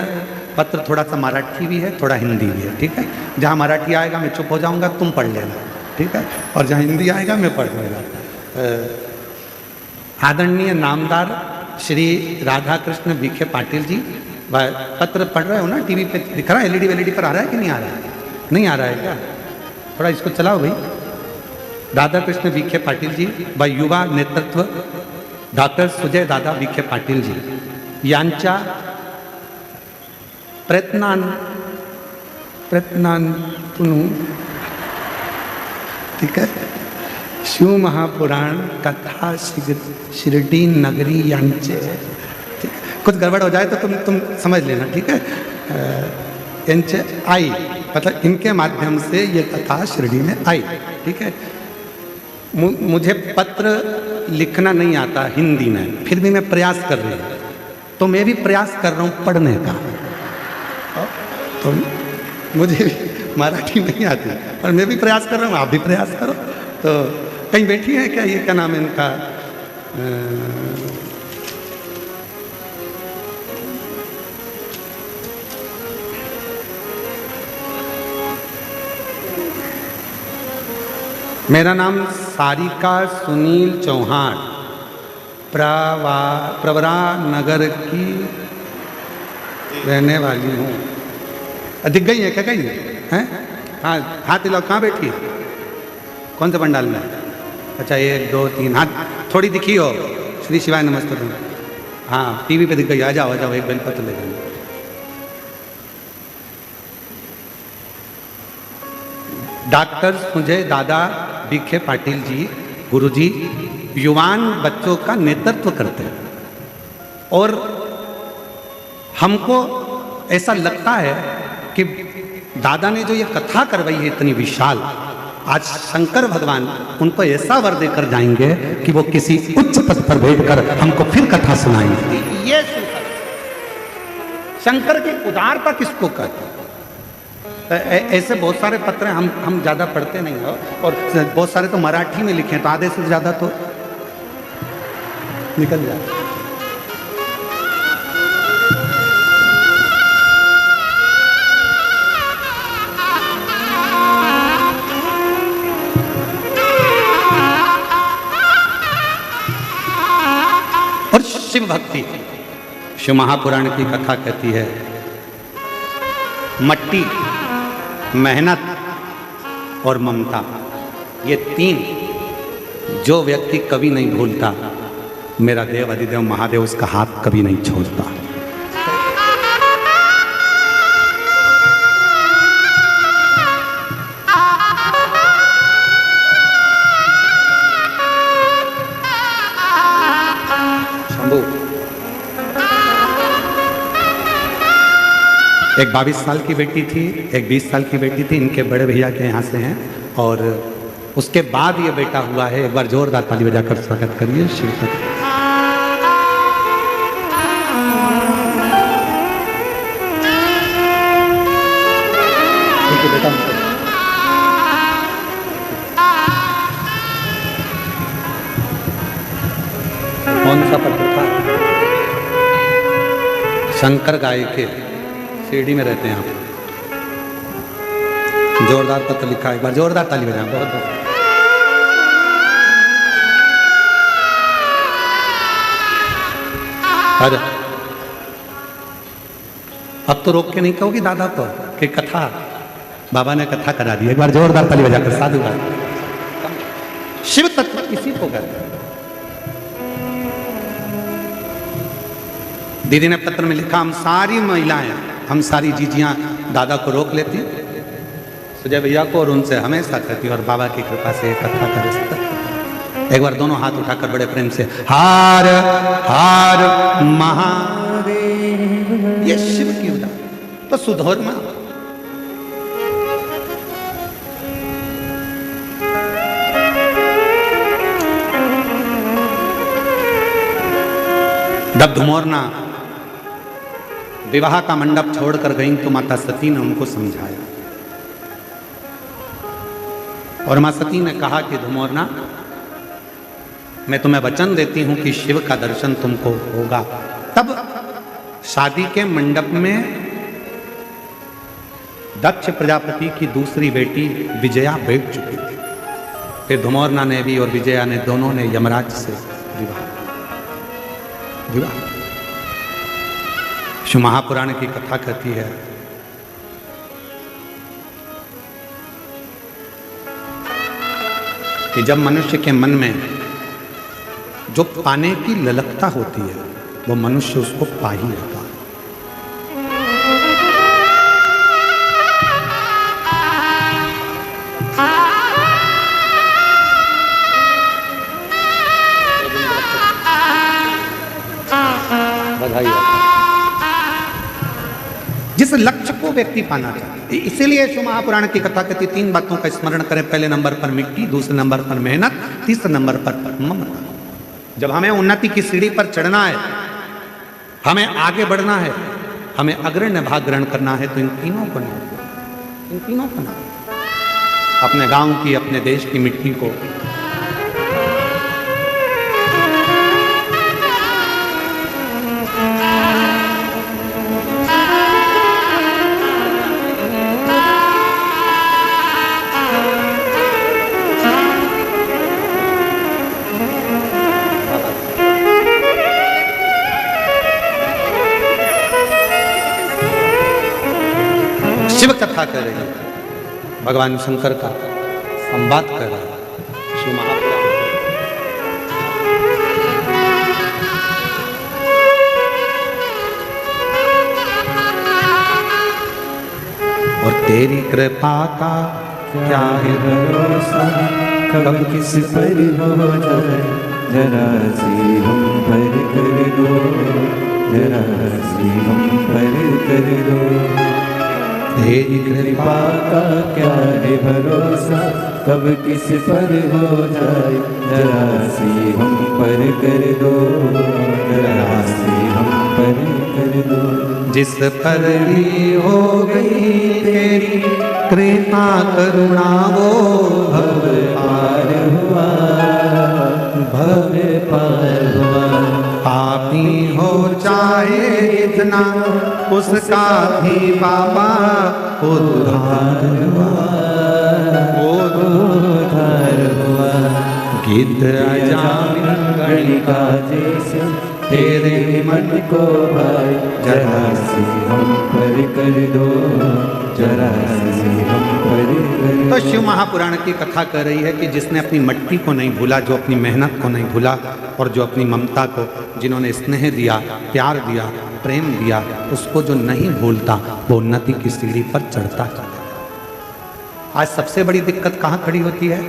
पत्र थोड़ा सा मराठी भी है, थोड़ा हिंदी भी है, ठीक है। जहाँ मराठी आएगा मैं चुप हो जाऊँगा, तुम पढ़ लेना, ठीक है, और जहाँ हिंदी आएगा मैं पढ़ लूँगा। आदरणीय नामदार श्री राधा कृष्ण विखे पाटिल जी, पत्र पढ़ रहे हो ना, टीवी पे दिख रहा है, एलईडी वेलईडी पर आ रहा है कि नहीं आ रहा है? नहीं आ रहा है क्या? थोड़ा इसको चलाओ भाई। राधा कृष्ण विखे पाटिल जी व युवा नेतृत्व डॉक्टर सुजय दादा विखे पाटिल जी यांच्या प्रयत्नांतून, ठीक है, शिव महापुराण कथा शिर्डी नगरी यांचे, कुछ गड़बड़ हो जाए तो तुम समझ लेना, ठीक है। यांचे आई, मतलब इनके माध्यम से ये कथा शिरडी में आई, ठीक है। मुझे पत्र लिखना नहीं आता हिंदी में, फिर भी मैं प्रयास कर रही हूँ, तो मैं भी प्रयास कर रहा हूँ पढ़ने का। तो मुझे भी मराठी नहीं आती, पर मैं भी प्रयास कर रहा हूँ, आप भी प्रयास करो। तो कहीं बैठी है क्या, ये क्या नाम है इनका, मेरा नाम सारिका सुनील चौहान, प्रवरा नगर की रहने वाली हूँ। दिख गई है क्या, कहीं हैं? हाँ, हाथ हिलाओ, कहाँ बैठी है, कौन से पंडाल में? अच्छा, 1 2 3 हाथ, थोड़ी दिखी हो। श्री शिवाय नमस्ते तुम, हाँ टीवी पे दिख गई, आ जाओ आ जाओ, एक बेलपत्र ले जाओ। डॉक्टर सुजय दादा विखे पाटिल जी, गुरुजी युवान बच्चों का नेतृत्व करते हैं, और हमको ऐसा लगता है कि दादा ने जो ये कथा करवाई है इतनी विशाल, आज शंकर भगवान उनको ऐसा वर देकर जाएंगे कि वो किसी उच्च पद पर बैठकर हमको फिर कथा सुनाएंगे। ये शंकर की उदारता किसको कहते हैं? ऐसे बहुत सारे पत्र हम ज़्यादा पढ़ते नहीं हो, और बहुत सारे तो मराठी में लिखे हैं, तो आधे से ज़्यादा तो निकल जाए। और शिव भक्ति, शिव महापुराण की कथा कहती है, मट्टी, मेहनत और ममता, ये 3 जो व्यक्ति कभी नहीं भूलता, मेरा देव अधिदेव महादेव उसका हाथ कभी नहीं छोड़ता। शंभू, एक 22 साल की बेटी थी, एक 20 साल की बेटी थी, इनके बड़े भैया के यहाँ से हैं, और उसके बाद ये बेटा हुआ है। एक बार जोरदार ताली बजाकर स्वागत करिए शिव भक्त। ठीक है बेटा, कौन सा पत्र था? शंकर गाय के शिरडी में रहते हैं आप। जोरदार पत्र लिखा है, एक बार जोरदार ताली बजाएं। बहुत बहुत अरे अब तो रोक के नहीं कहोगी दादा को कि कथा, बाबा ने कथा करा दी। एक बार जोरदार ताली बजाकर साधुवाद। शिव तत्व इसी को कहते हैं। दीदी ने पत्र में लिखा, हम सारी महिलाएं, हम सारी जीजियां दादा को रोक लेती, सुजय भैया को, और उनसे हमेशा कहती, और बाबा की कृपा से कथा कर सकते। एक बार दोनों हाथ उठाकर बड़े प्रेम से हार हार महादेव, ये शिव की उदार। तो सुधोरमा जब धुमोरना विवाह का मंडप छोड़कर गई तो माता सती ने उनको समझाया और मां सती ने कहा कि धुमोरना, मैं तुम्हें वचन देती हूं कि शिव का दर्शन तुमको होगा। तब शादी के मंडप में दक्ष प्रजापति की दूसरी बेटी विजया बैठ चुकी थी। फिर धुमोरना ने भी और विजया ने दोनों ने यमराज से विवाह। शिव महापुराण की कथा कहती है कि जब मनुष्य के मन में जो पाने की ललकता होती है वो मनुष्य उसको पा ही लेता है। बधाई। जिस लक्ष्य को व्यक्ति पाना चाहता है, इसीलिए शिव महापुराण की कथा कहती 3 बातों का स्मरण करें। पहले नंबर पर मिट्टी, दूसरे नंबर पर मेहनत, तीसरे नंबर पर ममता। जब हमें उन्नति की सीढ़ी पर चढ़ना है, हमें आगे बढ़ना है, हमें अग्रण्य भाग ग्रहण करना है, तो इन तीनों को ना अपने गांव की, अपने देश की मिट्टी को शिव कथा कर रही है, भगवान शंकर का संवाद कर रहा है शिव महापुराण। और तेरी कृपा का क्या है भरोसा, कब किस पर हो जाए, जरा सी हम पर कर दो, जरा सी हम पर कर दो। तेरी कृपा का क्या है भरोसा, कब किस पर हो जाए, जरा सी हम पर कर दो, जरा सी हम पर कर दो। जिस पर भी हो गई तेरी कृपा करुणा वो भव पार हुआ, भव पार हुआ। पापी हो चाहे इतना उसका भी बाबा उद्धार हुआ, उद्धार हुआ। गिद्ध अजान गणिका जैसे तेरे मन को भाई, जरा सी हम पर कर दो, जरा सी हम पर कर दो। तो शिव महापुराण की कथा कह रही है कि जिसने अपनी मट्टी को नहीं भूला, जो अपनी मेहनत को नहीं भूला, और जो अपनी ममता को, जिन्होंने स्नेह दिया, प्यार दिया, प्रेम दिया, उसको जो नहीं भूलता वो उन्नति की सीढ़ी पर चढ़ता चला जाता। आज सबसे बड़ी दिक्कत कहाँ खड़ी होती है?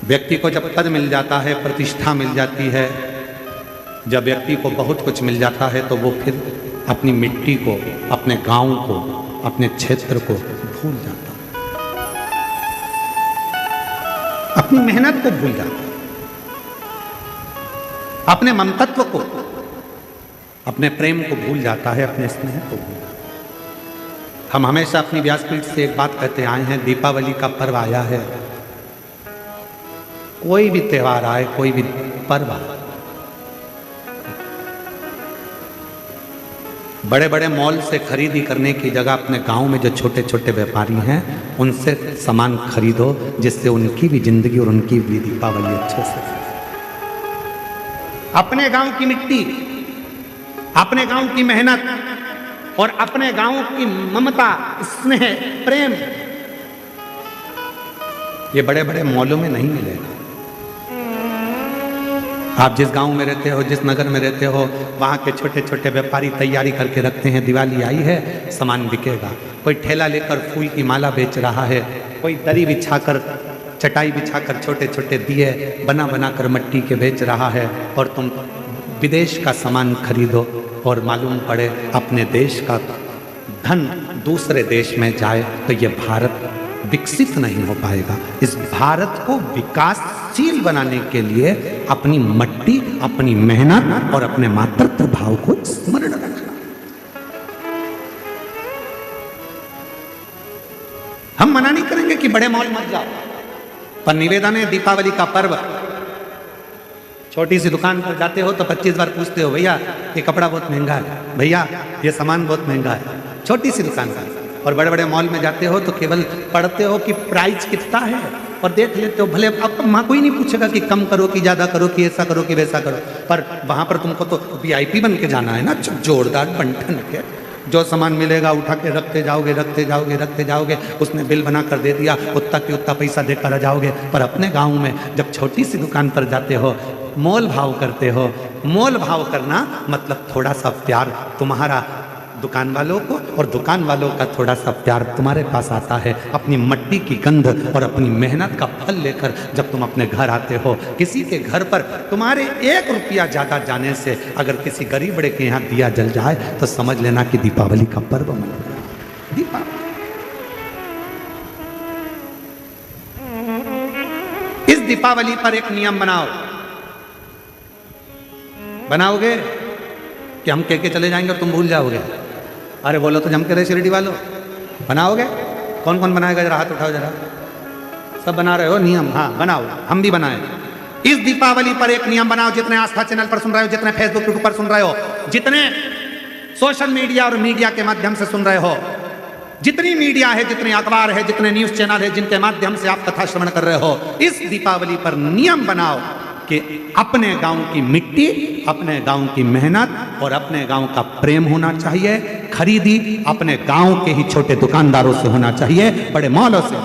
व्यक्ति को जब पद मिल जाता है, प्रतिष्ठा मिल जाती है, जब व्यक्ति को बहुत कुछ मिल जाता है, तो वो फिर अपनी मिट्टी को, अपने गांव को, अपने क्षेत्र को भूल जाता है, अपनी मेहनत को भूल जाता है, अपने ममतत्व को, अपने प्रेम को भूल जाता है, अपने स्नेह को भूल जाता है। हम हमेशा अपनी व्यासपीठ से एक बात कहते आए हैं, दीपावली का पर्व आया है, कोई भी त्योहार आए, कोई भी पर्व आए, बड़े बड़े मॉल से खरीदी करने की जगह अपने गांव में जो छोटे छोटे व्यापारी हैं उनसे सामान खरीदो, जिससे उनकी भी जिंदगी और उनकी भी दीपावली अच्छे से। अपने गांव की मिट्टी, अपने गांव की मेहनत और अपने गांव की ममता, स्नेह, प्रेम, ये बड़े बड़े मॉलों में नहीं मिलेगा। आप जिस गांव में रहते हो, जिस नगर में रहते हो, वहाँ के छोटे छोटे व्यापारी तैयारी करके रखते हैं, दिवाली आई है, सामान बिकेगा। कोई ठेला लेकर फूल की माला बेच रहा है, कोई दरी बिछाकर, चटाई बिछाकर छोटे छोटे दिए बना बना कर मट्टी के बेच रहा है, और तुम विदेश का सामान खरीदो और मालूम पड़े अपने देश का धन दूसरे देश में जाए, तो ये भारत विकसित नहीं हो पाएगा। इस भारत को विकासशील बनाने के लिए अपनी मट्टी, अपनी मेहनत और अपने मातृत्व भाव को स्मरण रखना। हम मना नहीं करेंगे कि बड़े मॉल मत जाओ, पर निवेदन है दीपावली का पर्व, छोटी सी दुकान पर जाते हो तो 25 बार पूछते हो, भैया ये कपड़ा बहुत महंगा है, भैया ये सामान बहुत महंगा है, छोटी सी दुकान पर। और बड़े बड़े मॉल में जाते हो तो केवल पढ़ते हो कि प्राइस कितना है और देख लेते हो। भले अब वहाँ कोई नहीं पूछेगा कि कम करो कि ज़्यादा करो कि ऐसा करो कि वैसा करो, पर वहाँ पर तुमको तो VIP बन के जाना है ना, जोरदार बंठन के। जो सामान मिलेगा उठा के रखते जाओगे, रखते जाओगे, रखते जाओगे, उसने बिल बना कर दे दिया, उतना की उतना पैसा देकर आ जाओगे। पर अपने गाँव में जब छोटी सी दुकान पर जाते हो, मोल भाव करते हो। मोल भाव करना मतलब थोड़ा सा प्यार तुम्हारा दुकान वालों को और दुकान वालों का थोड़ा सा प्यार तुम्हारे पास आता है। अपनी मट्टी की गंध और अपनी मेहनत का फल लेकर जब तुम अपने घर आते हो, किसी के घर पर तुम्हारे 1 रुपया ज़्यादा जाने से अगर किसी गरीब बड़े के यहाँ दिया जल जाए तो समझ लेना कि दीपावली का पर्व मन गया। दीपावली इस दीपावली पर एक नियम बनाओगे कि हम कह के चले जाएंगे और तुम भूल जाओगे। अरे बोलो तो जम के रहे शिरडी वालों, बनाओगे? कौन कौन बनाएगा? जरा हाथ उठाओ जरा। सब बना रहे हो नियम? हाँ बनाओ, हम भी बनाए। इस दीपावली पर एक नियम बनाओ, जितने आस्था चैनल पर सुन रहे हो, जितने फेसबुक यूट्यूब पर सुन रहे हो, जितने सोशल मीडिया और मीडिया के माध्यम से सुन रहे हो, जितनी मीडिया है, जितने अखबार है, जितने न्यूज चैनल है, जिनके माध्यम से आप कथा श्रवण कर रहे हो, इस दीपावली पर नियम बनाओ कि अपने गांव की मिट्टी, अपने गांव की मेहनत और अपने गांव का प्रेम होना चाहिए। खरीदी अपने गांव के ही छोटे दुकानदारों से होना चाहिए, बड़े मॉलों से।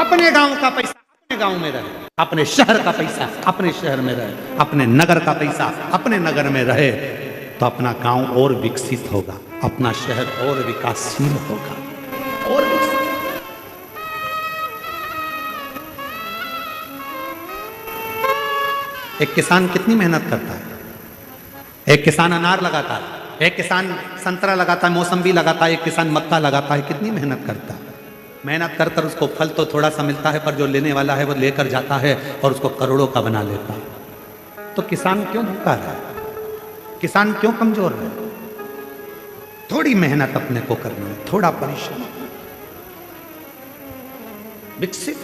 अपने गांव का पैसा अपने गांव में रहे, अपने शहर का पैसा अपने शहर में रहे, अपने नगर का पैसा अपने नगर में रहे, तो अपना गांव और विकसित होगा, अपना शहर और विकासशील होगा, और विकसित। एक किसान कितनी मेहनत करता है। एक किसान अनार लगाता है, एक किसान संतरा लगाता है, मौसम्बी लगाता है, एक किसान मक्का लगाता है। कितनी मेहनत करता है। मेहनत कर कर उसको फल तो थोड़ा सा मिलता है, पर जो लेने वाला है वो लेकर जाता है और उसको करोड़ों का बना लेता है। तो किसान क्यों भूखा रहा है? किसान क्यों कमजोर है? थोड़ी मेहनत अपने को करनी है, थोड़ा परिश्रम, विकसित।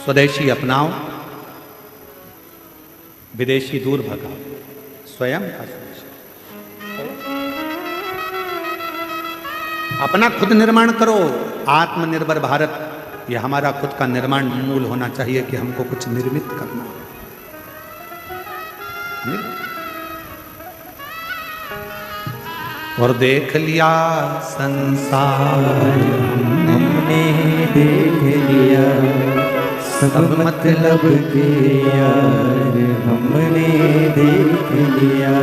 स्वदेशी अपनाओ, विदेशी दूर भगाओ, स्वयं का अपना खुद निर्माण करो। आत्मनिर्भर भारत, यह हमारा खुद का निर्माण मूल होना चाहिए कि हमको कुछ निर्मित करना। और देख लिया संसार हमने देख लिया, सब मतलब के यार हमने देख लिया।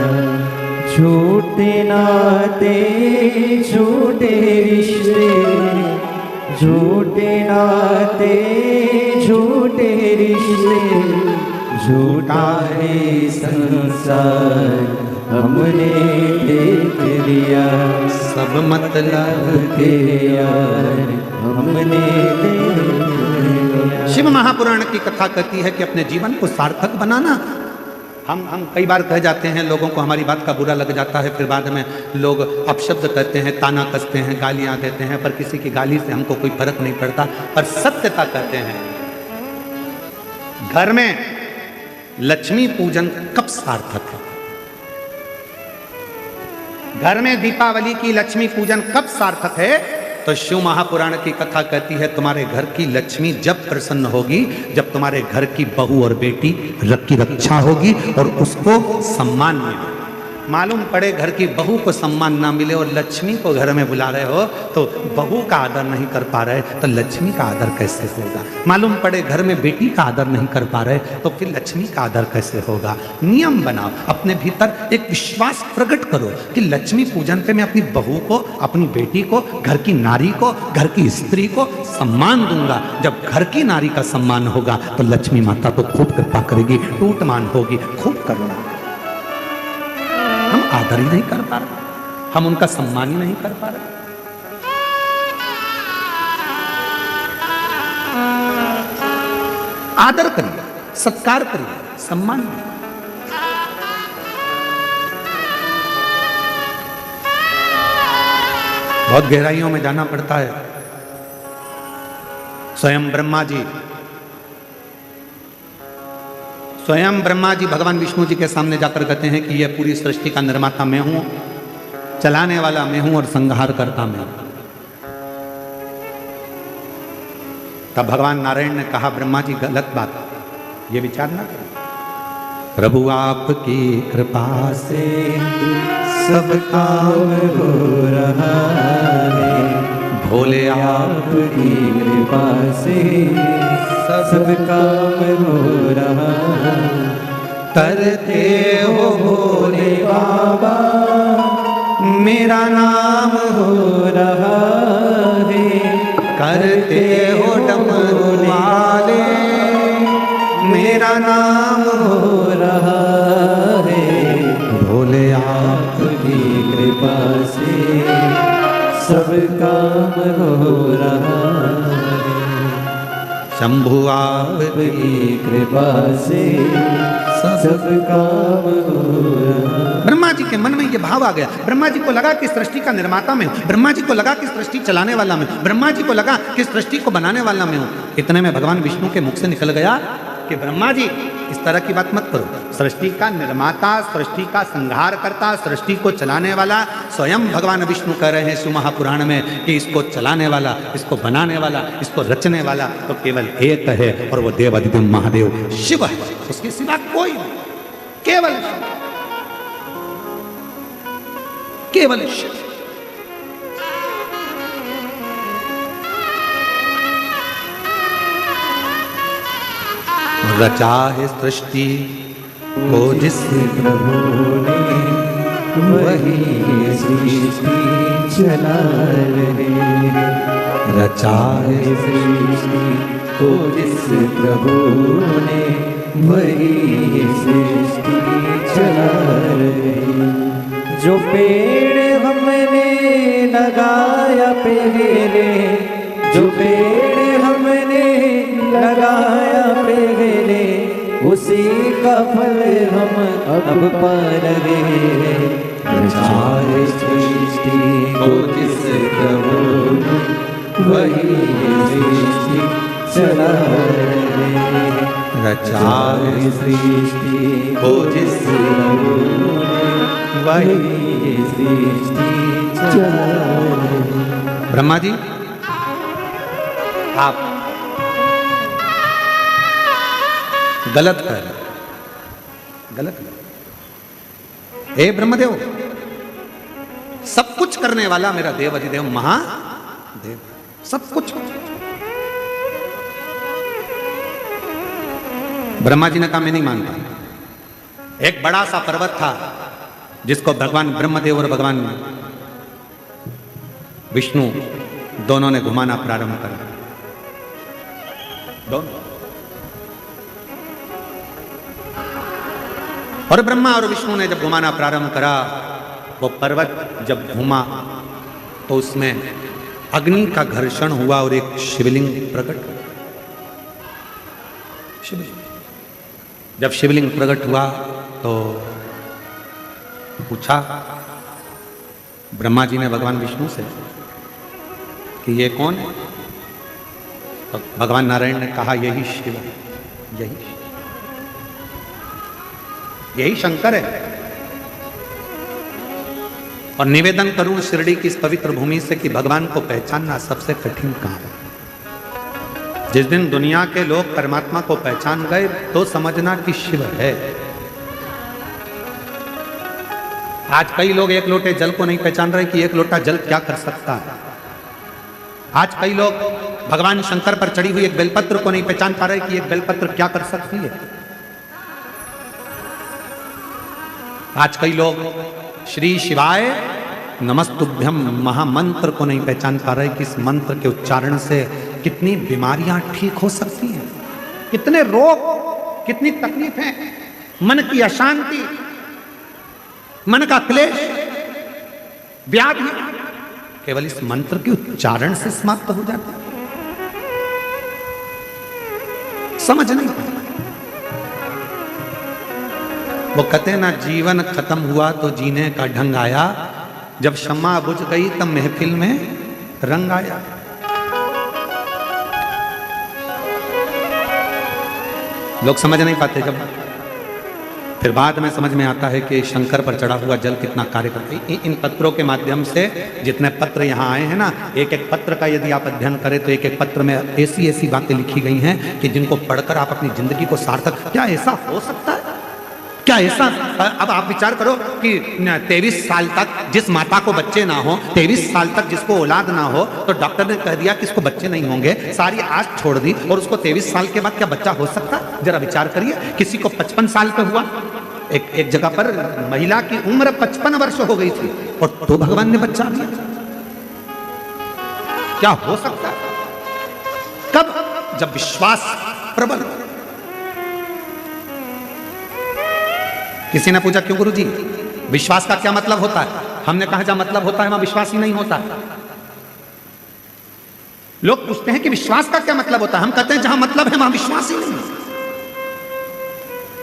झूठे नाते झूठे रिश्ते, झूठे नाते झूठे रिश्ते, झूठा है संसार हमने देख लिया। सब मतलब के यार हमने देख लिया। शिव महापुराण की कथा कहती है कि अपने जीवन को सार्थक बनाना। हम कई बार कह जाते हैं, लोगों को हमारी बात का बुरा लग जाता है, फिर बाद में लोग अपशब्द कहते हैं, ताना कसते हैं, गालियां देते हैं, पर किसी की गाली से हमको कोई फर्क नहीं पड़ता। पर सत्यता कहते हैं, घर में लक्ष्मी पूजन कब सार्थक है? घर में दीपावली की लक्ष्मी पूजन कब सार्थक है? तो शिव महापुराण की कथा कहती है, तुम्हारे घर की लक्ष्मी जब प्रसन्न होगी, जब तुम्हारे घर की बहू और बेटी की रक्षा होगी और उसको सम्मान मिले। मालूम पड़े घर की बहू को सम्मान ना मिले और लक्ष्मी को घर में बुला रहे हो तो बहू का आदर नहीं कर पा रहे तो लक्ष्मी का आदर कैसे होगा? मालूम पड़े घर में बेटी का आदर नहीं कर पा रहे तो फिर लक्ष्मी का आदर कैसे होगा? नियम बनाओ, अपने भीतर एक विश्वास प्रकट करो कि लक्ष्मी पूजन पे मैं अपनी बहू को, अपनी बेटी को, घर की नारी को, घर की स्त्री को सम्मान दूंगा। जब घर की नारी का सम्मान होगा तो लक्ष्मी माता तो खूब कृपा करेगी, टूट मान होगी, खूब करुणा। हम आदर ही नहीं कर पा रहे। हम उनका सम्मान ही नहीं कर पा रहे। आदर करिए, सत्कार करिए, सम्मान करिए। बहुत गहराइयों में जाना पड़ता है। स्वयं ब्रह्मा जी भगवान विष्णु जी के सामने जाकर कहते हैं कि यह पूरी सृष्टि का निर्माता मैं हूं, चलाने वाला मैं हूं और संहार करता मैं हूं। तब भगवान नारायण ने कहा, ब्रह्मा जी गलत बात, ये विचार ना करें। प्रभु आपकी कृपा से सब काम हो रहा है, भोले आपकी कृपा से सब काम हो रहा है। करते हो भोले बाबा मेरा नाम हो रहा है, करते हो डमरू वाले मेरा नाम हो रहा है। भोले आपकी कृपा से सब काम हो रहा है। शंभु आपकी आपकी कृपा से सब काम हो रहा है। ब्रह्मा जी के मन में ये भाव आ गया। ब्रह्मा जी को लगा कि सृष्टि का निर्माता मैं हूं, ब्रह्मा जी को लगा कि सृष्टि चलाने वाला मैं हूं, ब्रह्मा जी को लगा कि सृष्टि को बनाने वाला मैं हूं। इतने में भगवान विष्णु के मुख से निकल गया कि ब्रह्मा जी इस तरह की बात मत करो। सृष्टि का निर्माता, सृष्टि का संहार करता, सृष्टि को चलाने वाला स्वयं भगवान विष्णु कह रहे हैं शिव महापुराण में कि इसको चलाने वाला, इसको बनाने वाला, इसको रचने वाला तो केवल एक है और वो देवाधिदेव महादेव शिव है, उसके सिवा कोई नहीं, केवल शिव, केवल शिव। रचा है सृष्टि को जिस प्रभु ने वही सृष्टि चला रहे हैं। रचा है सृष्टि को जिस प्रभु ने वही सृष्टि चला रहे हैं। जो पेड़ हमने लगाया पहले, जो पेड़ हमने लगाया पहले, उसी का फल हम अब पा रहे हैं। रचाए सृष्टि को जिस प्रभु ने वही सृष्टि चला रहे हैं। रचाए सृष्टि को जिस प्रभु ने वही सृष्टि चला रहे हैं। ब्रह्मा जी आप गलत कर रहे, गलत कर। हे ब्रह्मदेव, सब कुछ करने वाला मेरा देव अधिदेव महादेव, सब कुछ। ब्रह्मा जी ने कहा मैं नहीं मानता। एक बड़ा सा पर्वत था जिसको भगवान ब्रह्मदेव और भगवान विष्णु दोनों ने घुमाना प्रारंभ कर दिया। दोनों। और ब्रह्मा और विष्णु ने जब घुमाना प्रारंभ करा, वो पर्वत जब घूमा तो उसमें अग्नि का घर्षण हुआ और एक शिवलिंग प्रकट हुआ। शिवलिंग जब शिवलिंग प्रकट हुआ तो पूछा ब्रह्मा जी ने भगवान विष्णु से कि ये कौन है? तो भगवान नारायण ने कहा यही शिव है, यही शंकर है। और निवेदन करूं शिरडी की इस पवित्र भूमि से कि भगवान को पहचानना सबसे कठिन काम है। जिस दिन दुनिया के लोग परमात्मा को पहचान गए तो समझना कि शिव है। आज कई लोग एक लोटे जल को नहीं पहचान रहे कि एक लोटा जल क्या कर सकता है। आज कई लोग भगवान शंकर पर चढ़ी हुई एक बेलपत्र को नहीं पहचान पा रहे कि एक बेलपत्र क्या कर सकती है। आज कई लोग श्री शिवाय नमस्तुभ्यम महामंत्र को नहीं पहचान पा रहे कि इस मंत्र के उच्चारण से कितनी बीमारियां ठीक हो सकती हैं, कितने रोग, कितनी तकलीफें, मन की अशांति, मन का क्लेश व्याधि केवल इस मंत्र के उच्चारण से समाप्त हो जाता है। समझ नहीं पाए। वो कहते ना, जीवन खत्म हुआ तो जीने का ढंग आया, जब शम्मा बुझ गई तब महफिल में रंग आया। लोग समझ नहीं पाते। जब फिर बाद में समझ में आता है कि शंकर पर चढ़ा हुआ जल कितना कार्य करता है। इन पत्रों के माध्यम से जितने पत्र यहाँ आए हैं ना, एक एक पत्र का यदि आप अध्ययन करें तो एक एक पत्र में ऐसी ऐसी बातें लिखी गई हैं कि जिनको पढ़कर आप अपनी जिंदगी को सार्थक, क्या ऐसा हो सकता है? क्या ऐसा? अब आप विचार करो कि 23 साल तक जिस माता को बच्चे ना हो, 23 साल तक जिसको औलाद ना हो, तो डॉक्टर ने कह दिया कि इसको बच्चे नहीं होंगे, सारी आस छोड़ दी, और उसको 23 साल के बाद क्या बच्चा हो सकता है? जरा विचार करिए। किसी को 55 साल पे हुआ, एक जगह पर महिला की उम्र 55 वर्ष हो गई थी और तो भगवान ने बच्चा दिया। क्या हो सकता है? कब? जब विश्वास प्रबल। किसी ने पूछा, क्यों गुरुजी, विश्वास का क्या मतलब होता है? हमने कहा, जहां मतलब होता है वहां विश्वास ही नहीं होता। लोग पूछते हैं कि विश्वास का क्या मतलब होता है? हम कहते हैं जहां मतलब है वहां विश्वास ही नहीं है।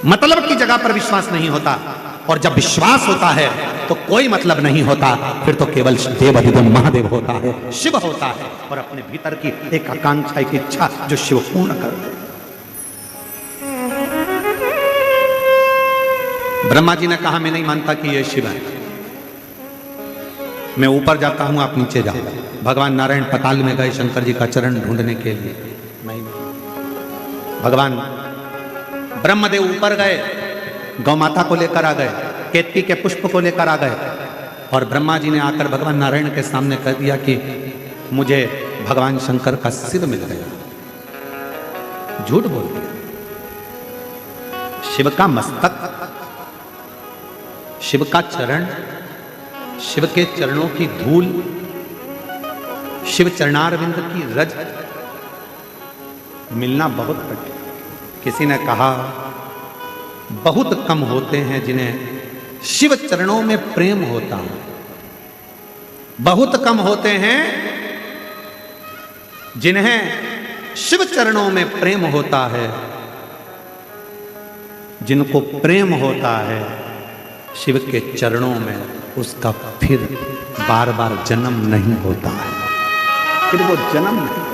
मतलब की जगह पर विश्वास नहीं होता, और जब विश्वास होता है तो कोई मतलब नहीं होता। फिर तो केवल देवाधिदेव महादेव होता है, शिव होता है, और अपने भीतर की एक आकांक्षा, एक इच्छा जो शिव पूर्ण कर दे। ब्रह्मा जी ने कहा, मैं नहीं मानता कि ये शिव है, मैं ऊपर जाता हूं, आप नीचे जाओ। भगवान नारायण पताल में गए शंकर जी का चरण ढूंढने के लिए। नहीं, भगवान ब्रह्मदेव ऊपर गए, गौ माता को लेकर आ गए, केतकी के पुष्प को लेकर आ गए, और ब्रह्मा जी ने आकर भगवान नारायण के सामने कह दिया कि मुझे भगवान शंकर का सिर मिल गया। झूठ बोल दिया। शिव का मस्तक, शिव का चरण, शिव के चरणों की धूल, शिव चरणारविंद की रज मिलना बहुत कठिन। किसी ने कहा, बहुत कम होते हैं जिन्हें शिव चरणों में प्रेम होता है। बहुत कम होते हैं जिन्हें शिव चरणों में प्रेम होता है। जिनको प्रेम होता है शिव के चरणों में, उसका फिर बार बार जन्म नहीं होता है। फिर वो जन्म नहीं,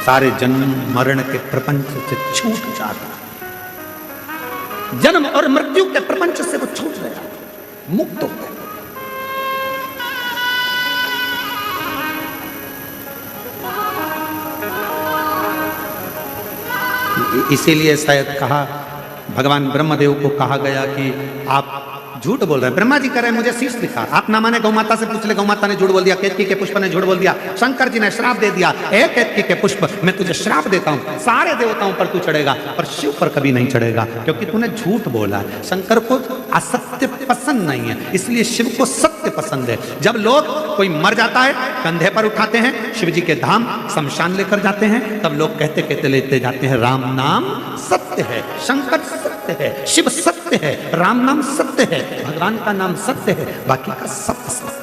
सारे जन्म मरण के प्रपंच से छूट जाता है। जन्म और मृत्यु के प्रपंच से वो छूट गया, मुक्त हो गया। इसीलिए शायद कहा, भगवान ब्रह्मदेव को कहा गया कि आप झूठ बोल रहे हैं। ब्रह्मा जी कह रहे हैं, मुझे शीश दिखा। आप ना माने, गौ माता से पूछ ले, गौ माता ने झूठ बोल दिया, केतकी के पुष्प ने झूठ बोल दिया, शंकर जी ने श्राप दे दिया, ए केतकी के पुष्प, मैं तुझे श्राप देता हूं, सारे देवताओं पर तू चढ़ेगा पर शिव पर कभी नहीं चढ़ेगा, क्योंकि तूने झूठ बोला है। शंकर को असत्य पसंद नहीं है, इसलिए शिव को सत्य पसंद है। जब लोग कोई मर जाता है, कंधे पर उठाते हैं, शिव जी के धाम शमशान लेकर जाते हैं, तब लोग कहते कहते लेते जाते हैं, राम नाम सत्य है, शंकर सत्य है, शिव सत्य है, राम नाम सत्य है, भगवान का नाम सत्य है, बाकी का सब सत्य।